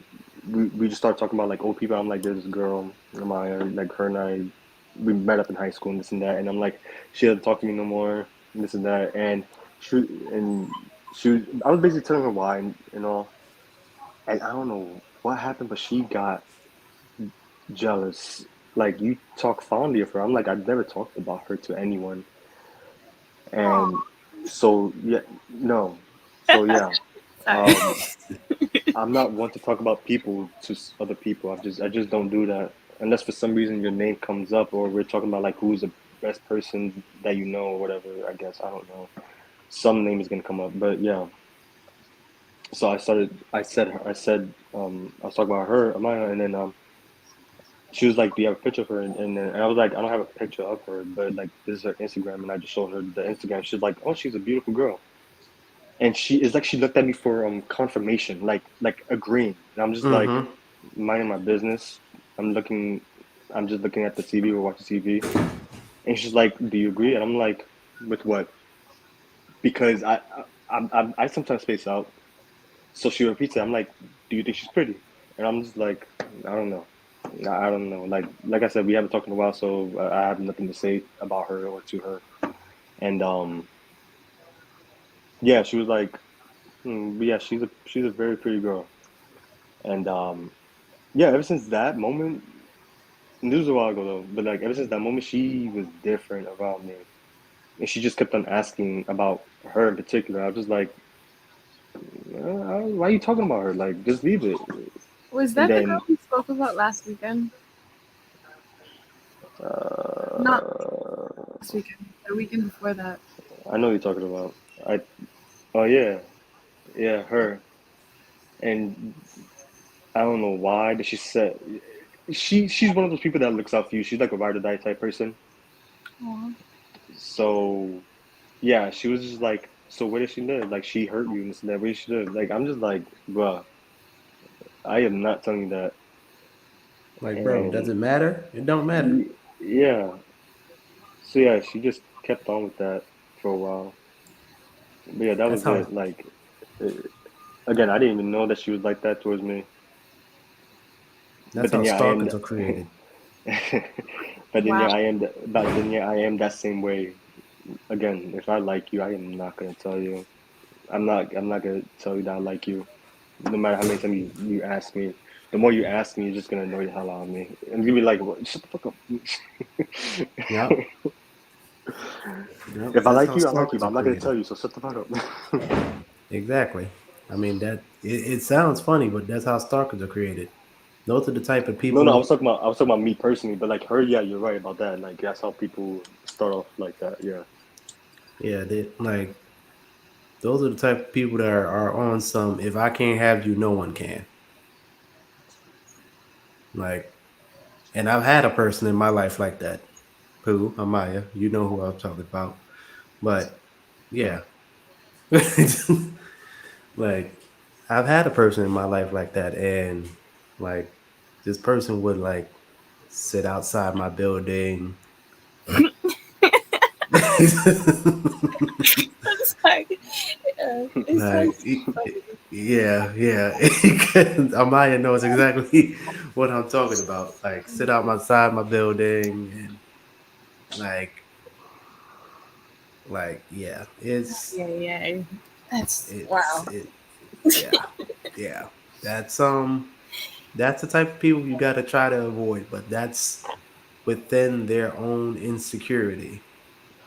we just started talking about like old people. I'm like, there's this girl, Amaya, like her and I, we met up in high school and this and that. And I'm like, she doesn't talk to me no more, and this and that. She and I was basically telling her why and all. And I don't know what happened, but she got jealous. Like you talk fondly of her. I'm like, I've never talked about her to anyone. And so yeah, no, so yeah. Sorry. Um, I'm not one to talk about people to other people. I just don't do that unless for some reason your name comes up or we're talking about like who's the best person that you know or whatever. I guess I don't know. Some name is gonna come up, but yeah. So I said I was talking about her Amaya, and then she was like, "Do you have a picture of her?" And I was like, "I don't have a picture of her, but like this is her Instagram," and I just showed her the Instagram. She's like, "Oh, she's a beautiful girl." And she is like she looked at me for confirmation, like agreeing, and I'm just like Mm-hmm. minding my business. I'm looking, I'm just looking at the TV or watching TV, and she's like, "Do you agree?" And I'm like, "With what?" Because I sometimes space out. So she repeats it. I'm like, "Do you think she's pretty?" And I'm just like, "I don't know." I don't know. Like I said, we haven't talked in a while, so I have nothing to say about her or to her. And yeah, she was like, but yeah, she's a very pretty girl. And yeah, ever since that moment, and this was a while ago though, but like ever since that moment, she was different around me, and she just kept on asking about her in particular. I was just like, why are you talking about her? Like, just leave it. Was And that the girl then, we spoke about last weekend? Not uh, last weekend, the weekend before that. I know what you're talking about. I, oh yeah, yeah, her. And I don't know why that she said she's one of those people that looks out for you. She's like a ride or die type person. Aw. So yeah, she was just like, so where did she live? Like she hurt you and this and that. Where did she live? Like I'm just like, bruh, I am not telling you that. Like, bro, does And it matter? It don't matter. yeah, so yeah, she just kept on with that for a while. But yeah, that That's was how. it. Like uh, again, I didn't even know that she was like that towards me. That's But then how yeah, I am. stalkers are created. But then Wow. yeah, But then yeah, I am that same way. Again, if I like you, I am not gonna tell you. I'm not gonna tell you that I like you. No matter how many times you ask me, the more you ask me, you're just gonna annoy the hell out of me. And you'll be like, "What? Shut the fuck up." Yep. Yep. If I That's like how you, I like you, stalkers but are I'm not gonna created. tell you, so shut the fuck up. Exactly. I mean it sounds funny, but that's how stalkers are created. Those are the type of No, no, people. I was talking about me personally, but like her, yeah, you're right about that. Like that's how people start off like that. Yeah. Yeah, they like those are the type of people that are on some. If I can't have you, no one can. Like, and I've had a person in my life like that. Who Amaya, you know who I'm talking about. But yeah, like I've had a person in my life like that, and like this person would like sit outside my building. I'm sorry. It Like, sounds funny. yeah, yeah. Amaya knows exactly what I'm talking about. Like, sit outside my building and like Like, yeah, Yeah, yeah. That's it's wow. it yeah. Yeah. That's that's the type of people you got to try to avoid, but that's within their own insecurity.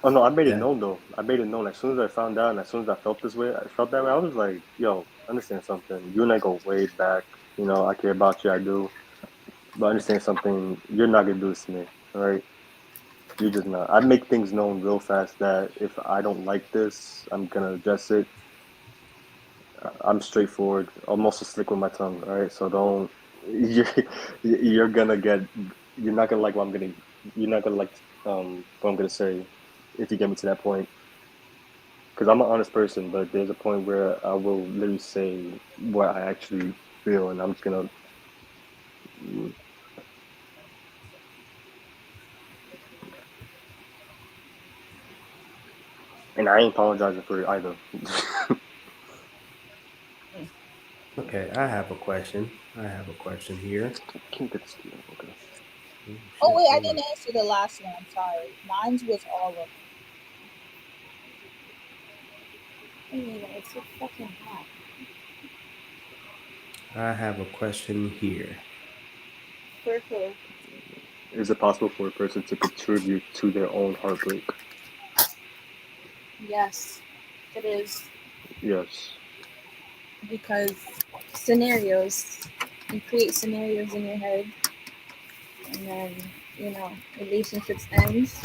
Oh no, I made it That known though. I made it known as soon as I found out, and as soon as I felt this way, I felt that way. I was like, "Yo, understand something. You and I go way back. You know, I care about you. I do. But understand something. You're not gonna do this to me. All right? You're just not. I make things known real fast that if I don't like this, I'm gonna address it. I'm straightforward. I'm also slick with my tongue. All right? So don't. You're you're gonna get. You're not gonna like what I'm gonna. You're not gonna like what I'm gonna say if you get me to that point. Because I'm an honest person, but there's a point where I will literally say what I actually feel, and I'm just gonna. And I ain't apologizing for it either. okay, I have a question. I have a question here. Can't get this deal. Okay. Oh Oh shit, wait, I hold didn't up. answer the last one. I'm sorry. Mine's was all of them. Anyway, it's so fucking hot. I have a question here. Purple. Is it possible for a person to contribute to their own heartbreak? Yes, it is Yes. because scenarios. You create scenarios in your head, and then relationships ends,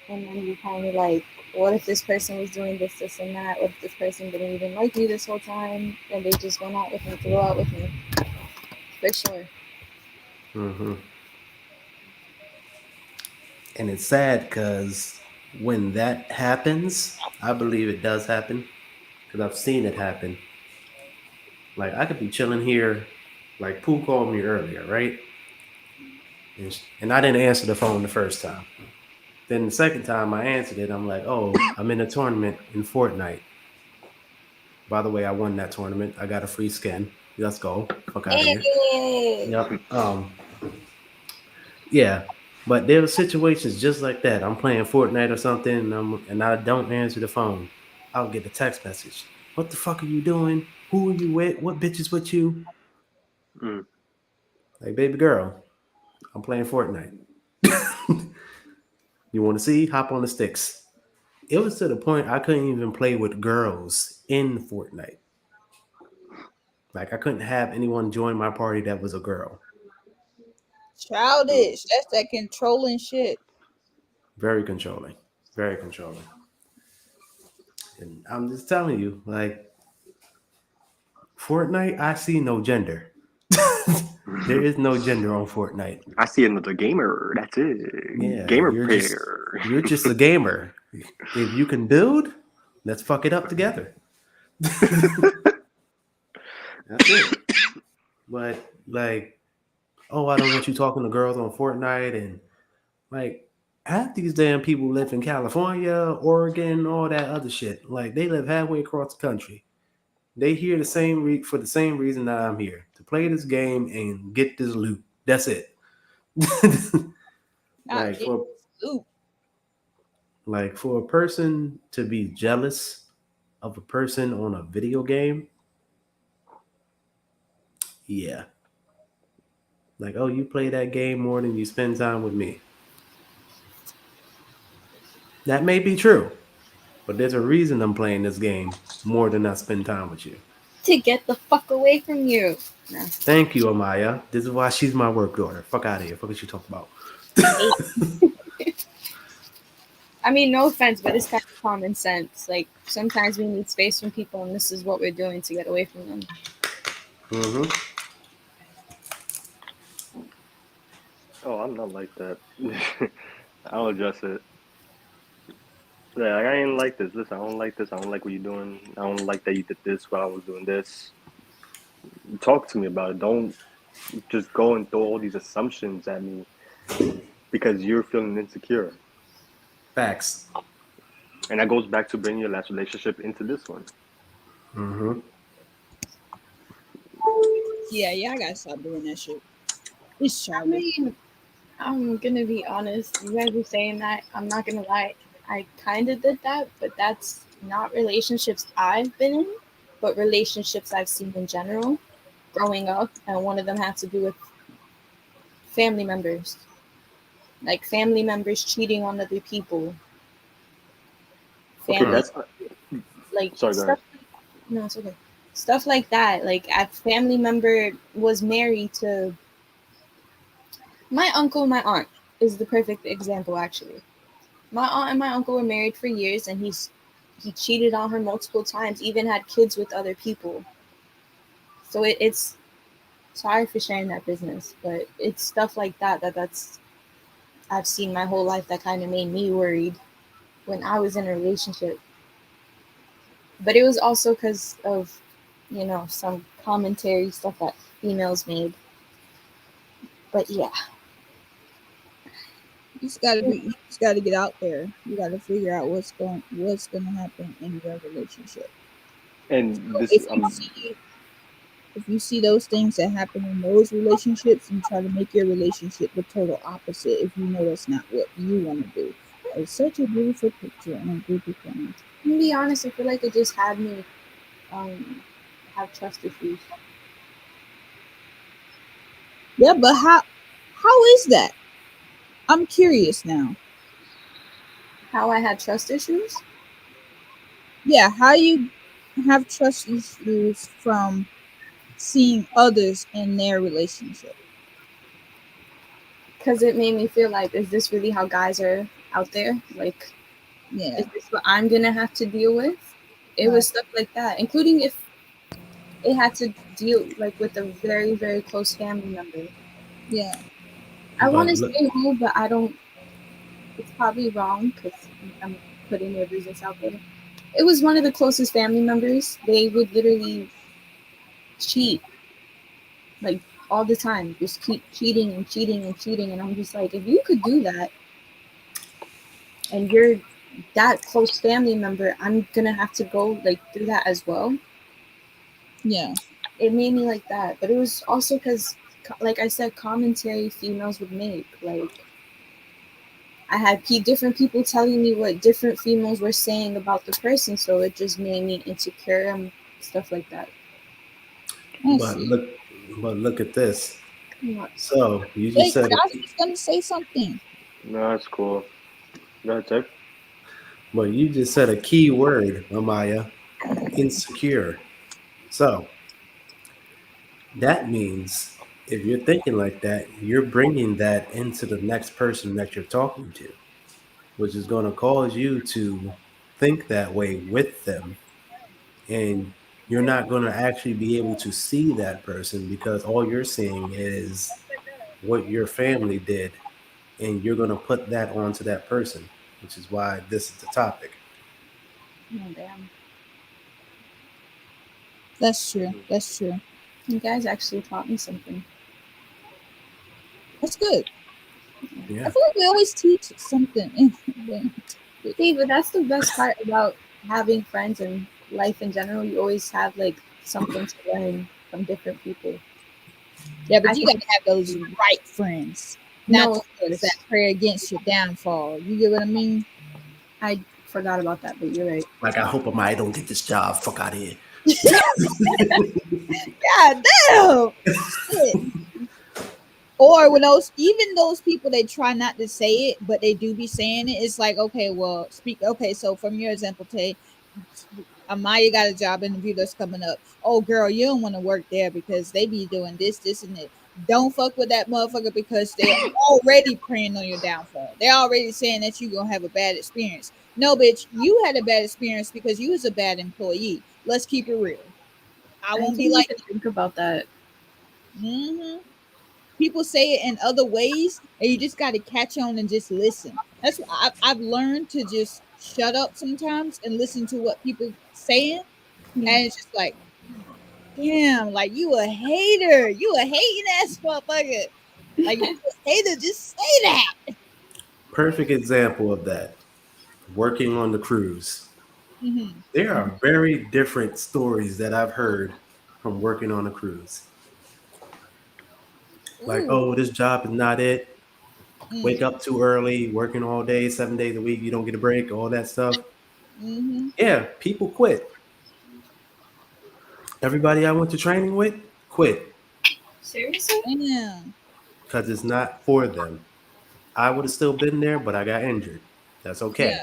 and then you kind of like, what if this person was doing this, this, and that? What if this person didn't even like me this whole time, and they just went out with me to go out with me? For sure. Hmm. And it's sad because when that happens, I believe it does happen because I've seen it happen. Like I could be chilling here, like Pooh called me earlier, right? And I didn't answer the phone the first time. Then the second time I answered it, I'm like, oh, I'm in a tournament in Fortnite. By the way, I won that tournament. I got a free skin. Let's go. Fuck out of here. Hey, Yep. Yeah. But there were situations just like that. I'm playing Fortnite or something, and I don't answer the phone. I'll get a text message. What the fuck are you doing? Who are you with? What bitch is with you? Mm. Like, baby girl, I'm playing Fortnite. You want to see? Hop on the sticks. It was to the point I couldn't even play with girls in Fortnite. Like, I couldn't have anyone join my party that was a girl. Mm. Childish. That's that controlling shit. Very controlling. Very controlling. And I'm just telling you, like, Fortnite, I see no gender. There is no gender on Fortnite. I see another gamer. That's it. Yeah, Gamer pair. you're just a gamer. If you can build, let's fuck it up together. That's it. But like, oh, I don't want you talking to girls on Fortnite, and like half these damn people live in California, Oregon, all that other shit. Like they live halfway across the country. They here the same for the same reason that I'm here to play this game and get this loot. That's it. Not like getting for loot. like for a person to be jealous of a person on a video game, yeah. Like, oh, you play that game more than you spend time with me. That may be true, but there's a reason I'm playing this game more than I spend time with you. to get the fuck away from you. No. Thank you, Amaya. This is why she's my work daughter. Fuck out of here. Fuck what you talk about. Hey. I mean, no offense, but it's kind of common sense. Like sometimes we need space from people, and this is what we're doing to get away from them. Hmm. Oh, I'm not like that. I'll address it. Yeah, like, I ain't like this. Listen, I don't like this. I don't like what you're doing. I don't like that you did this while I was doing this. Talk to me about it. Don't just go and throw all these assumptions at me because you're feeling insecure. Facts. And that goes back to bringing your last relationship into this one. Hmm. Yeah, yeah, I gotta stop doing that shit. It's I childish. mean, I'm gonna be honest. You guys are saying that. I'm not gonna lie. I kind of did that, but that's not relationships I've been in, but relationships I've seen in general growing up. And one of them had to do with family members, like family members cheating on other people, Okay, Huh. family, like sorry, go stuff. ahead. No, it's okay. Stuff like that. Like a family member was married to my uncle, and my aunt is the perfect example actually. My aunt and my uncle were married for years, and he cheated on her multiple times, even had kids with other people. So it's sorry for sharing that business, but it's stuff like that's I've seen my whole life that kind of made me worried when I was in a relationship. But it was also because of some commentary stuff that females made. But yeah, You just gotta get out there. You gotta figure out what's gonna happen in your relationship. And So this, if you see those things that happen in those relationships, you try to make your relationship the total opposite if you know that's not what you want to do. It's such a beautiful picture and a beautiful thing. to be honest, I feel like it just had me um have trust issues. Yeah, but how is that? I'm curious now. How I had trust issues Yeah, how you have trust issues from seeing others in their relationship. because it made me feel like, is this really how guys are out there? Like, Yeah, is this what I'm gonna have to deal with? It right. was stuff like that, including if it had to deal like with a very very close family member. Yeah, I want But to look, say who, but I don't. It's probably wrong because I'm putting their business out there. It was one of the closest family members. They would literally cheat like all the time, just keep cheating and cheating and cheating. And I'm just like, if you could do that and you're that close family member, I'm gonna have to go like through that as well. yeah, It made me like that, but it was also because, like I said, commentary females would make. Like I had different people telling me what different females were saying about the person, so it just made me insecure and stuff like that. I but see. look, but look at this. Not So you just Wait, said I was just gonna say something. no, that's cool. Go ahead, Tech. But you just said a key word, Amaya, insecure. So that means if you're thinking like that, you're bringing that into the next person that you're talking to, which is going to cause you to think that way with them. And you're not going to actually be able to see that person because all you're seeing is what your family did. And you're going to put that onto that person, which is why this is the topic. no damn. That's true. That's true. You guys actually taught me something. That's good. I Yeah. feel like we always teach something. See, but that's the best part about having friends and life in general. You always have like something to learn from different people. Yeah, I but you think gotta have those right friends, not no, the of ones that course. pray against your downfall. You get what I mean? I forgot about that, but you're right. Like, I hope I don't get this job. Fuck out of here. God damn! Shit. Or when even those people, they try not to say it, but they do be saying it. It's like, okay, well, speak. Okay, so from your example, Tay, Amaya got a job interview that's coming up. Oh, girl, you don't want to work there because they be doing this, this, and it. Don't fuck with that motherfucker because they're already preying on your downfall. They're already saying that you're gonna have a bad experience. No, bitch, you had a bad experience because you was a bad employee. Let's keep it real. I I won't be didn't like even think about that. that. People say it in other ways, and you just got to catch on and just listen. That's what I've learned to just shut up sometimes and listen to what people saying, Yeah. and it's just like, damn, like you a hater, you a hating ass motherfucker. Like if you a hater, just say that. Perfect example of that. Working on the cruise. Mm-hmm. There are very different stories that I've heard from working on a cruise. Like, Ooh, oh, this job is not it. Wake Mm. up too early, working all day, 7 days a week, you don't get a break, all that stuff. Mm-hmm. Yeah, people quit. Everybody I went to training with quit Seriously? Damn. because it's not for them. I would have still been there, but I got injured. That's Yeah. okay.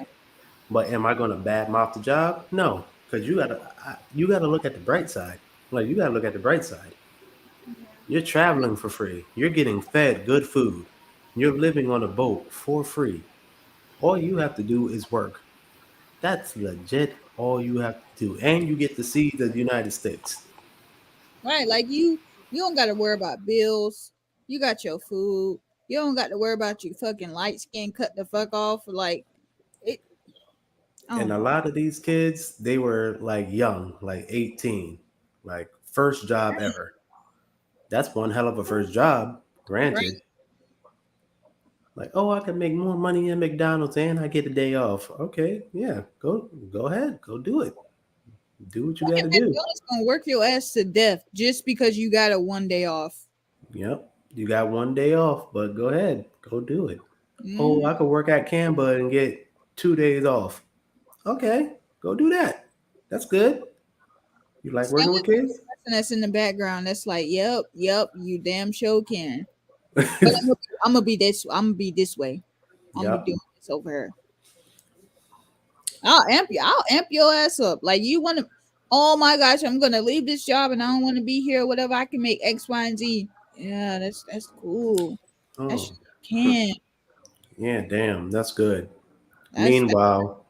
But am I going to badmouth the job? No, because you gotta look at the bright side. Like you gotta look at the bright side. You're traveling for free. You're getting fed good food. You're living on a boat for free. All you have to do is work. That's legit. All you have to do, and you get to see the United States. Right. Like you don't gotta worry about bills. You got your food. You don't got to worry about you fucking light skin cut the fuck off. Like it I And don't a know. lot of these kids, they were like young, like 18, like first job ever. That's one hell of a first job, Right. granted. Like, oh, I can make more money at McDonald's and I get a day off. Okay, yeah, go ahead, go do it. Do what you got Fucking to do. McDonald's gonna work your ass to death just because you got a 1 day off. Yep, you got one day off, but go ahead, go do it. Oh, Mm. I could work at Canva and get 2 days off. Okay, go do that. That's good. You like See, I'm working with the type kids? of person that's in the background that's like, yep, yep, you damn sure can. But I'm gonna be this way. I'm gonna be Yep. doing this over here. I'll amp your ass up. Like you wanna oh my gosh, I'm gonna leave this job and I don't wanna be here, whatever I can make X, Y, and Z. Yeah, that's cool. That Oh, shit can. yeah, damn, that's good. That's Meanwhile,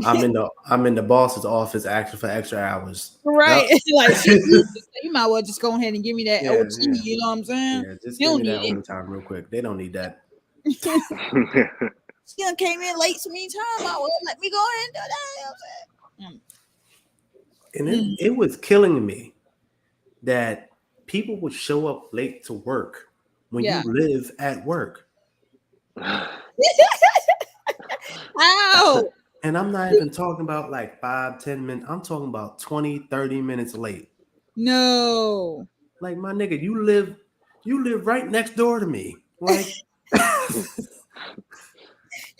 I'm in the boss's office asking for extra hours. Yep. right. Like she needs this, so you might well just go ahead and give me that Yeah, OT, yeah, you know what I'm saying? yeah. Just You give don't me need that it. overtime real quick. They don't need that. She done came in late to me time. I will let me go ahead and do that. You know what I'm And saying? it was killing me that people would show up late to work when you Yeah. live at work. Ow. And I'm not even talking about like 5, 10 minutes. I'm talking about 20, 30 minutes late. No. Like my nigga, you live right next door to me. Like,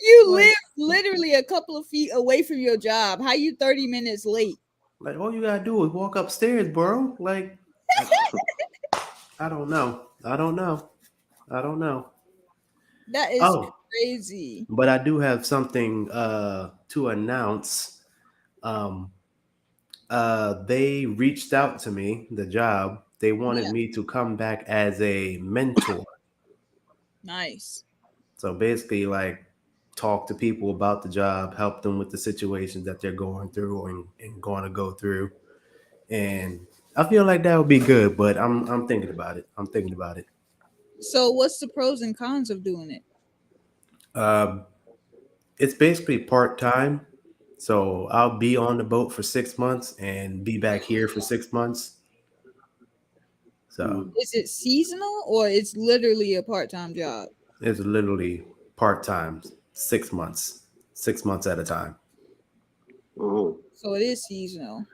You like, live literally a couple of feet away from your job. How you 30 minutes late? like all you gotta do is walk upstairs, bro. Like, I don't know. I don't know. I don't know. That is Oh, crazy. but I do have something to announce. Um, they reached out to me, the job. They wanted Yeah. me to come back as a mentor. Nice. So basically, like, talk to people about the job, help them with the situations that they're going through and going to go through. And I feel like that would be good, but I'm thinking about it. I'm thinking about it. So what's the pros and cons of doing it? Um, it's basically part time. So I'll be on the boat for 6 months and be back here for 6 months. So Is it seasonal or it's literally a part-time job? it's literally part time, 6 months, 6 months at a time. Oh. So it is seasonal.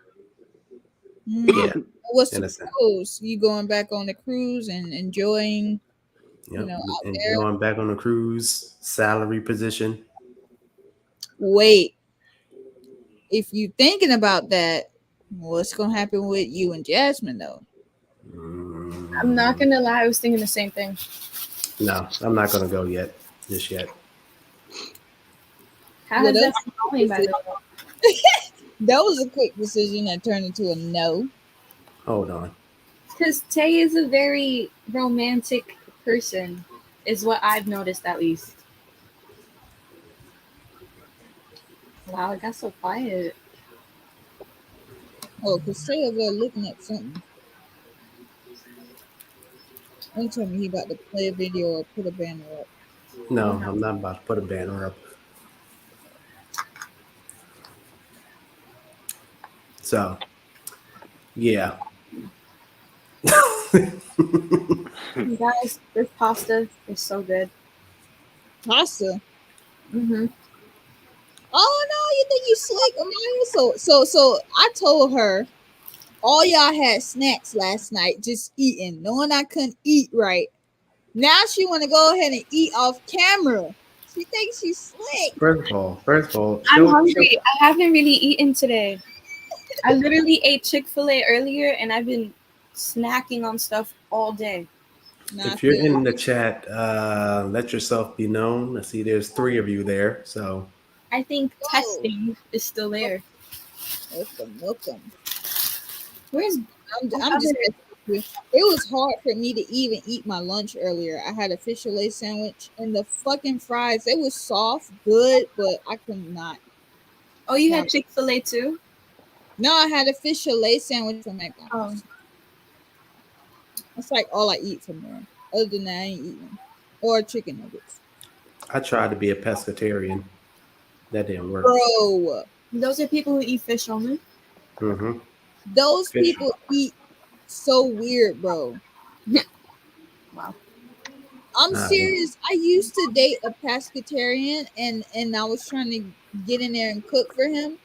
Hmm. Yeah, What's in the a sense. pros? You going back on the cruise and enjoying, Yep. out And there? going back on the cruise, salary position. Wait, if you thinking about that, what's gonna happen with you and Jasmine though? I'm not Mm, gonna lie, I was thinking the same thing. no, I'm not gonna go yet. Just yet. How Well, has that that was been a quick going, by the decision. way? That was a quick decision that turned into a no. Hold on. Because Tay is a very romantic person, is what I've noticed at least. Wow, it got so quiet. Oh, cause Tay over there looking at something. Don't tell me he about to play a video or put a banner up. Oh No, no. I'm not about to put a banner up. So yeah. You guys, this pasta is so good. Pasta. Mm-hmm. Oh no, you think you slick, Amaya? So I told her all y'all had snacks last night, just eating, knowing I couldn't eat right. Now she want to go ahead and eat off camera. She thinks she's slick. First of all, I'm show. hungry. I haven't really eaten today. I literally ate Chick-fil-A earlier and I've been snacking on stuff all day. Nah, I If you're feel in you. the chat, let yourself be known. I see there's three of you there, so I think Whoa. testing is still there. Welcome, welcome. Where's I'm other? just messing with you. It was hard for me to even eat my lunch earlier. I had a fish fillet sandwich and the fucking fries. They was soft, good, but I could not Oh, you had swallow. Chick-fil-A too? No, I had a fish fillet sandwich from Oh, McDonald's. That's like all I eat from there. Other than that, I ain't eating. Or chicken nuggets. I tried to be a pescatarian. That didn't work. Bro, those are people who eat fish only. Mm-hmm. those Fish. people eat so weird, bro. Wow. I'm Uh, serious. I used to date a pescatarian and I was trying to get in there and cook for him.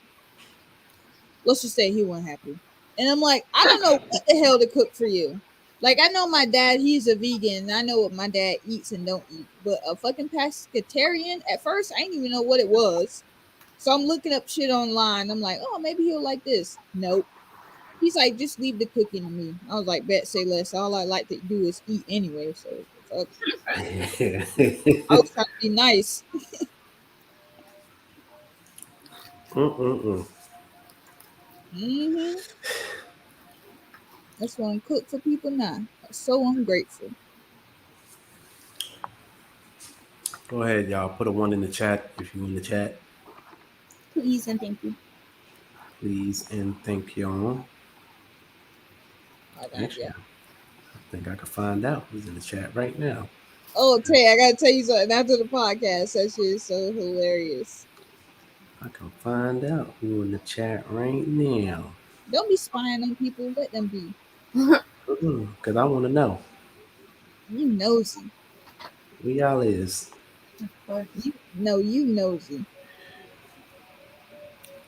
Let's just say he wasn't happy. And I'm like, I don't know what the hell to cook for you. Like I know my dad, he's a vegan, and I know what my dad eats and don't eat. But a fucking pescatarian, at first I didn't even know what it was. So I'm looking up shit online. I'm like, oh, maybe he'll like this. Nope. He's like, just leave the cooking to me. I was like, bet, say less. All I like to do is eat anyway. So fuck. I was trying to be nice. Mm-mm-mm. Hmm. That's why I'm cook for people now. I'm so ungrateful. Go ahead, y'all. Put a one in the chat if you in the chat, Please and thank you. please, and thank y'all. I got yeah. Actually, I think I can find out who's in the chat right now. Oh, Tay, I gotta tell you something after the podcast. That shit is so hilarious. I can find out who in the chat right now. Don't be spying on people. Let them be. Because I want to know You nosy. who y'all is. Of course. You nosy.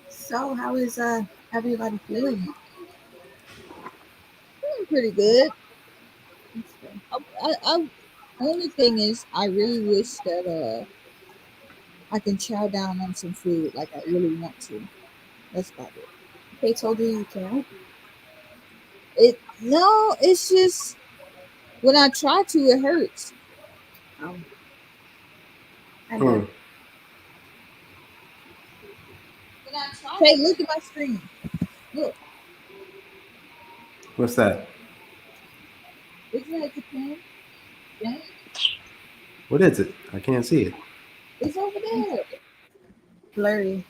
So, how is everybody feeling? Feeling pretty good. That's good. Only thing is, I really wish that I can chow down on some food like I really want to. That's about it. They told you you can't. It no, it's just when I try to, it hurts. Oh, I bet. Hmm. Hey, look at my screen. Look, What's that? isn't that Japan? Yeah, What is it? I can't see it. it's over there. Blurry.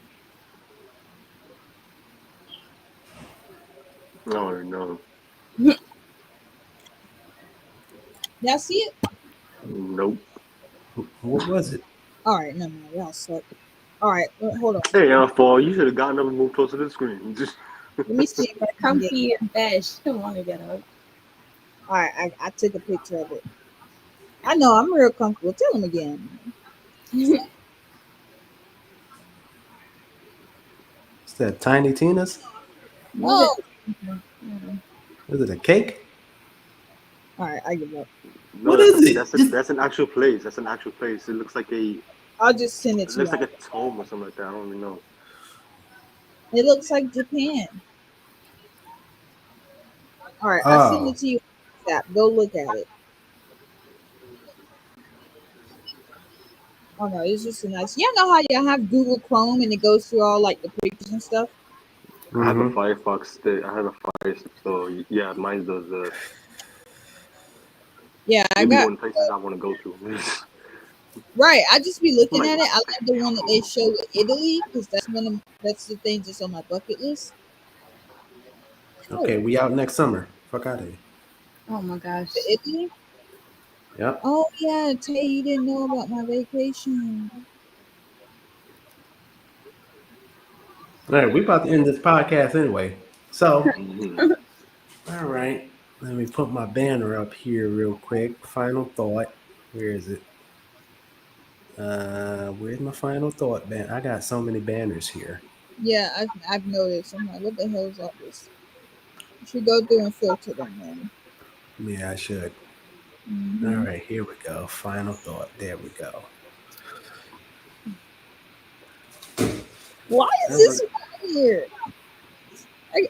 No, no, Y'all see it? nope. What was it? All right, no, no, y'all suck. All right, hold on. Hey, Fall, you should have gotten up and moved closer to the screen. Just Let me see if I can get. Comfy in bed. She don't want to get up. All right, I took a picture of it. I know I'm real comfortable. Tell him again. Is that Tiny Tina's? Move it. Oh, Mhm. Is it a cake? all right, I give up. no, What is it? Just that's an actual place. That's an actual place. I'll just send it It to looks like y'all. a tomb or something like that. I don't even know. It looks like Japan. All right, I send oh, it to you. On WhatsApp. Go look at it. Oh no, it's just a nice. Y'all know how y'all have Google Chrome and it goes through all like the pictures and stuff. I have a mm-hmm. Firefox stick. I have a Fire stick, so yeah, mine does. Yeah, I Give me got going places I want to go to. right. I just be looking Like, at it. I like the one that they show with Italy because that's the things that's on my bucket list. Okay, Oh, we out next summer. Fuck out of here. Oh my gosh. the Italy. Yep. Oh yeah, Tay, you didn't know about my vacation. All right, we about to end this podcast anyway. So, mhm. all right, let me put my banner up here real quick. Final thought. Where is it? Where's my final thought banner? I got so many banners here. Yeah, I've noticed. I'm like, what the hell is all this? You should go through and filter them, man. Yeah, I should. All Hmm. right, here we go. Final thought. There we go. Why is All right. this one here?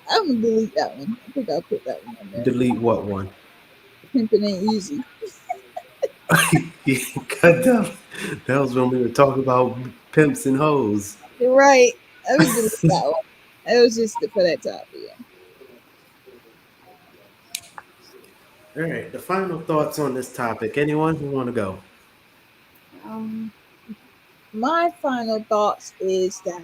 I'm gonna delete that one. I think I'll put that one on there. Delete what one? Pimping ain't easy. Yeah, cut that. That was when we were talking about pimps and hoes. You're right. I would delete that one. It was just for that topic. Yeah. All right, the final thoughts on this topic. Anyone who want to go? Um, My final thoughts is that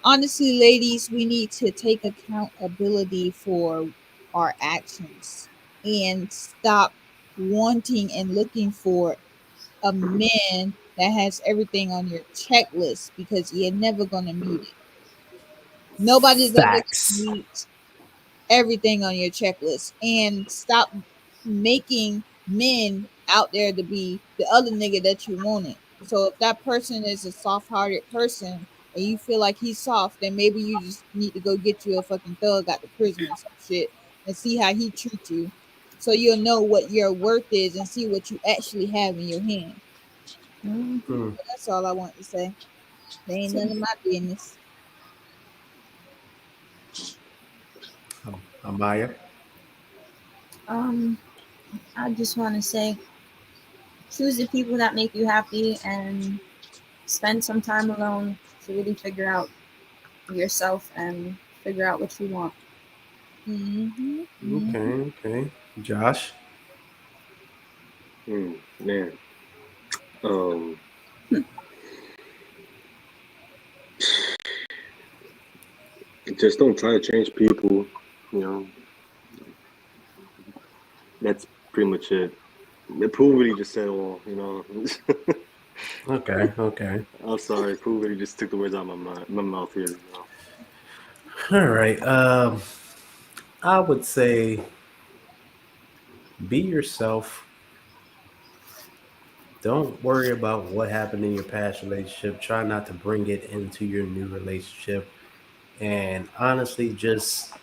honestly, ladies, we need to take accountability for our actions and stop wanting and looking for a man that has everything on your checklist because you're never gonna meet it. Nobody's ever gonna Facts. meet everything on your checklist, and stop making men out there to be the other nigga that you wanted. So if that person is a soft-hearted person and you feel like he's soft, then maybe you just need to go get you a fucking thug out the prison or some shit and see how he treats you, so you'll know what your worth is and see what you actually have in your hand. mhm. Hmm. That's all I want to say. They ain't So, none of my business. Amaya. um, I just want to say, choose the people that make you happy and spend some time alone to really figure out yourself and figure out what you want. Mm-hmm. Mm-hmm. Okay, okay. Josh. Man, um, just don't try to change people. You know, that's pretty much it. The pool really just said all. You know, Okay, okay. I'm sorry, pool really just took the words out of my mouth here. You know, All right. I would say be yourself. Don't worry about what happened in your past relationship. Try not to bring it into your new relationship. And honestly, just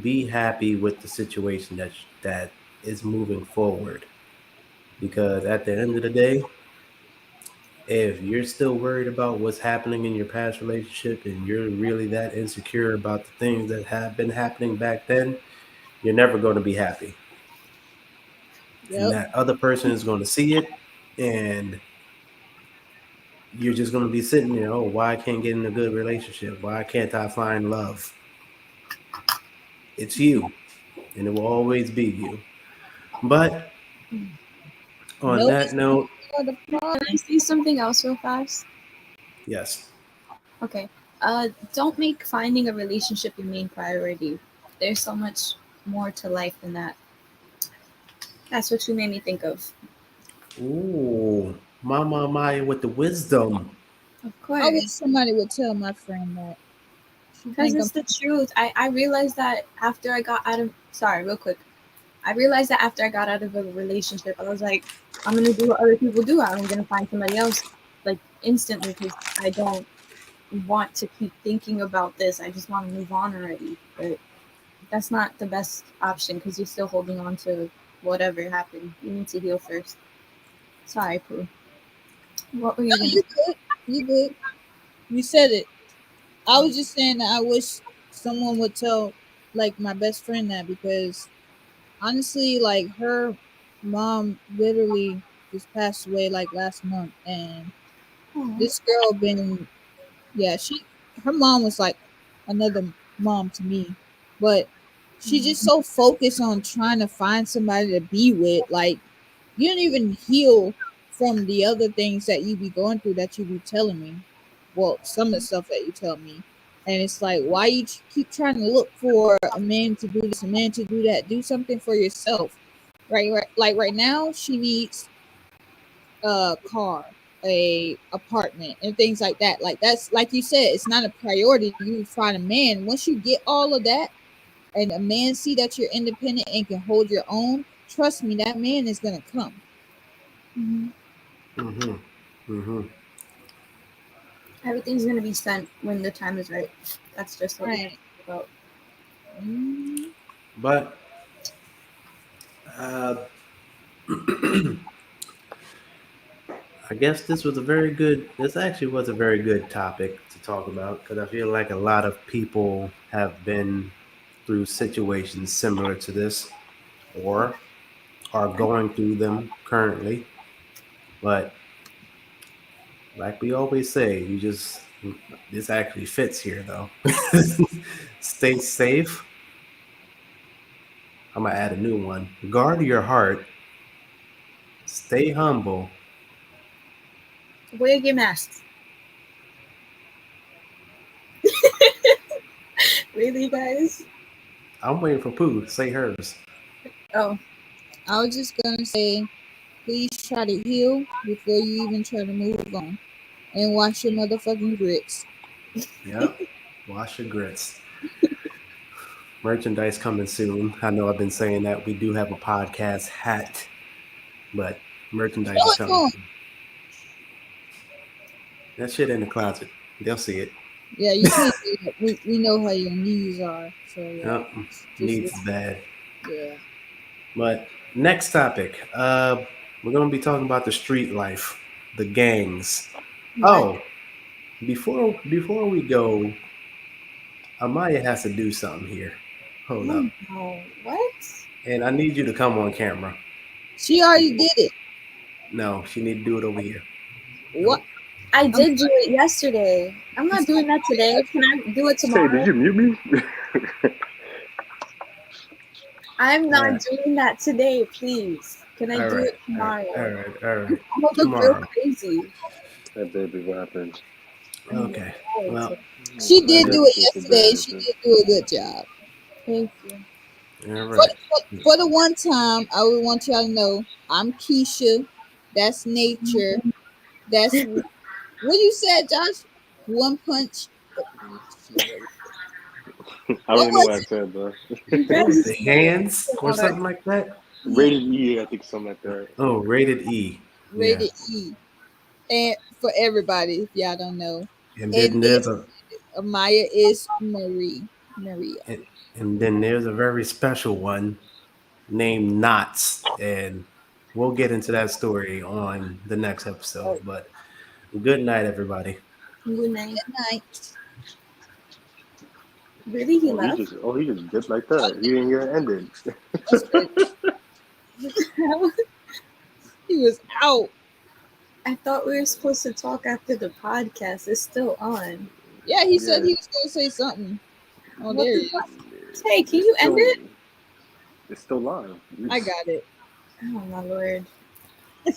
be happy with the situation that is moving forward. Because at the end of the day, if you're still worried about what's happening in your past relationship and you're really that insecure about the things that have been happening back then, you're never going to be happy. And Yep. that other person is going to see it, and you're just going to be sitting there, oh, why I can't get in a good relationship? Why can't I find love? It's you, and it will always be you. But on that Notice note, the Can I problem. say something else real fast? yes. Okay. Don't make finding a relationship your main priority. There's so much more to life than that. That's what you made me think of. Ooh, Mama Maya with the wisdom. Of I wish course. somebody would tell my friend that. She Because think I'm it's the truth. I realized that after I got out of, sorry, real quick. I realized that after I got out of a relationship, I was like, I'm going to do what other people do. I'm going to find somebody else like instantly because I don't want to keep thinking about this. I just want to move on already. But that's not the best option because you're still holding on to whatever happened. You need to heal first. Sorry, Pooh. What were no, you gonna you good. You good. You said it. I say? was just saying that I wish someone would tell like my best friend that, because honestly, like her mom literally just passed away like last month, and Oh. this girl been, yeah, she, her mom was like another mom to me, but she just so focused on trying to find somebody to be with. Like, you don't even heal from the other things that you be going through that you be telling me. Well, some of the stuff that you tell me, and it's like, why you keep trying to look for a man to do this, a man to do that? Do something for yourself, right? Right, like right now, she needs a car, a apartment, and things like that. Like, that's like you said, it's not a priority. You find a man. Once you get all of that, and a man see that you're independent and can hold your own, trust me, that man is gonna come. Mm-hmm. Mm-hmm. Mm-hmm. Everything's gonna be sent when the time is right. That's just what we have to Right. think about. Mm-hmm. But Uh, I guess this was a very good. This actually was a very good topic to talk about because I feel like a lot of people have been through situations similar to this, or are going through them currently. But like we always say, you just this actually fits here though. Stay safe. I'm gonna add a new one. Guard your heart. Stay humble. Wear your masks. Really, guys? I'm waiting for Pooh to say hers. Oh, I was just gonna say, please try to heal before you even try to move on, and wash your motherfucking grits. Yep. Wash your grits. Merchandise coming soon. I know I've been saying that we do have a podcast hat, but merchandise Show is it to coming 'em. soon. That shit in the closet. They'll see it. Yeah, you can't do that. We know how your knees are, so yeah, Yep. just Needs is bad. yeah. But next topic. We're gonna be talking about the street life, the gangs. nice. Oh, before we go, Amaya has to do something here. Hold Oh up. no, what? And I need you to come on camera. She already did it. No, she need to do it over here. What? Nope. I I'm did do it yesterday. I'm not doing that today. Can I do it Say, did tomorrow? you mute me? I'm All not right. doing that today, please. Can I All do right. it All right. All tomorrow? right. All right. I'm gonna look real Tomorrow. crazy. Hey, baby, what happened? I'm looking Okay. forward to Well, it. She I did good. do got it you yesterday. today, She baby. did do a good job. Thank you. All For right. for the one time, I would want y'all to know I'm Keisha. That's Nature. That's what you said, Josh. One punch. I don't What even know what I was said, bro. You What guys was are the so hands or hard. something like that? it? Yeah, Rated E, I think something like that. Oh, rated E. Yeah. rated E. And for everybody, if y'all don't know, And and then there's this a Amaya is Maria. and, and then there's a very special one named Knots, and we'll get into that story on the next episode. Oh, But good night, everybody. Good night. good night. Really, he left? He just dipped like that. He didn't get it ended. That's crazy. He was out. I thought we were supposed to talk after the podcast. It's still on. Yeah, he said Yeah, he was gonna say something. Oh, What there the he fuck? is. Hey, can it's you end still it? it's still live. I got it. Oh my lord.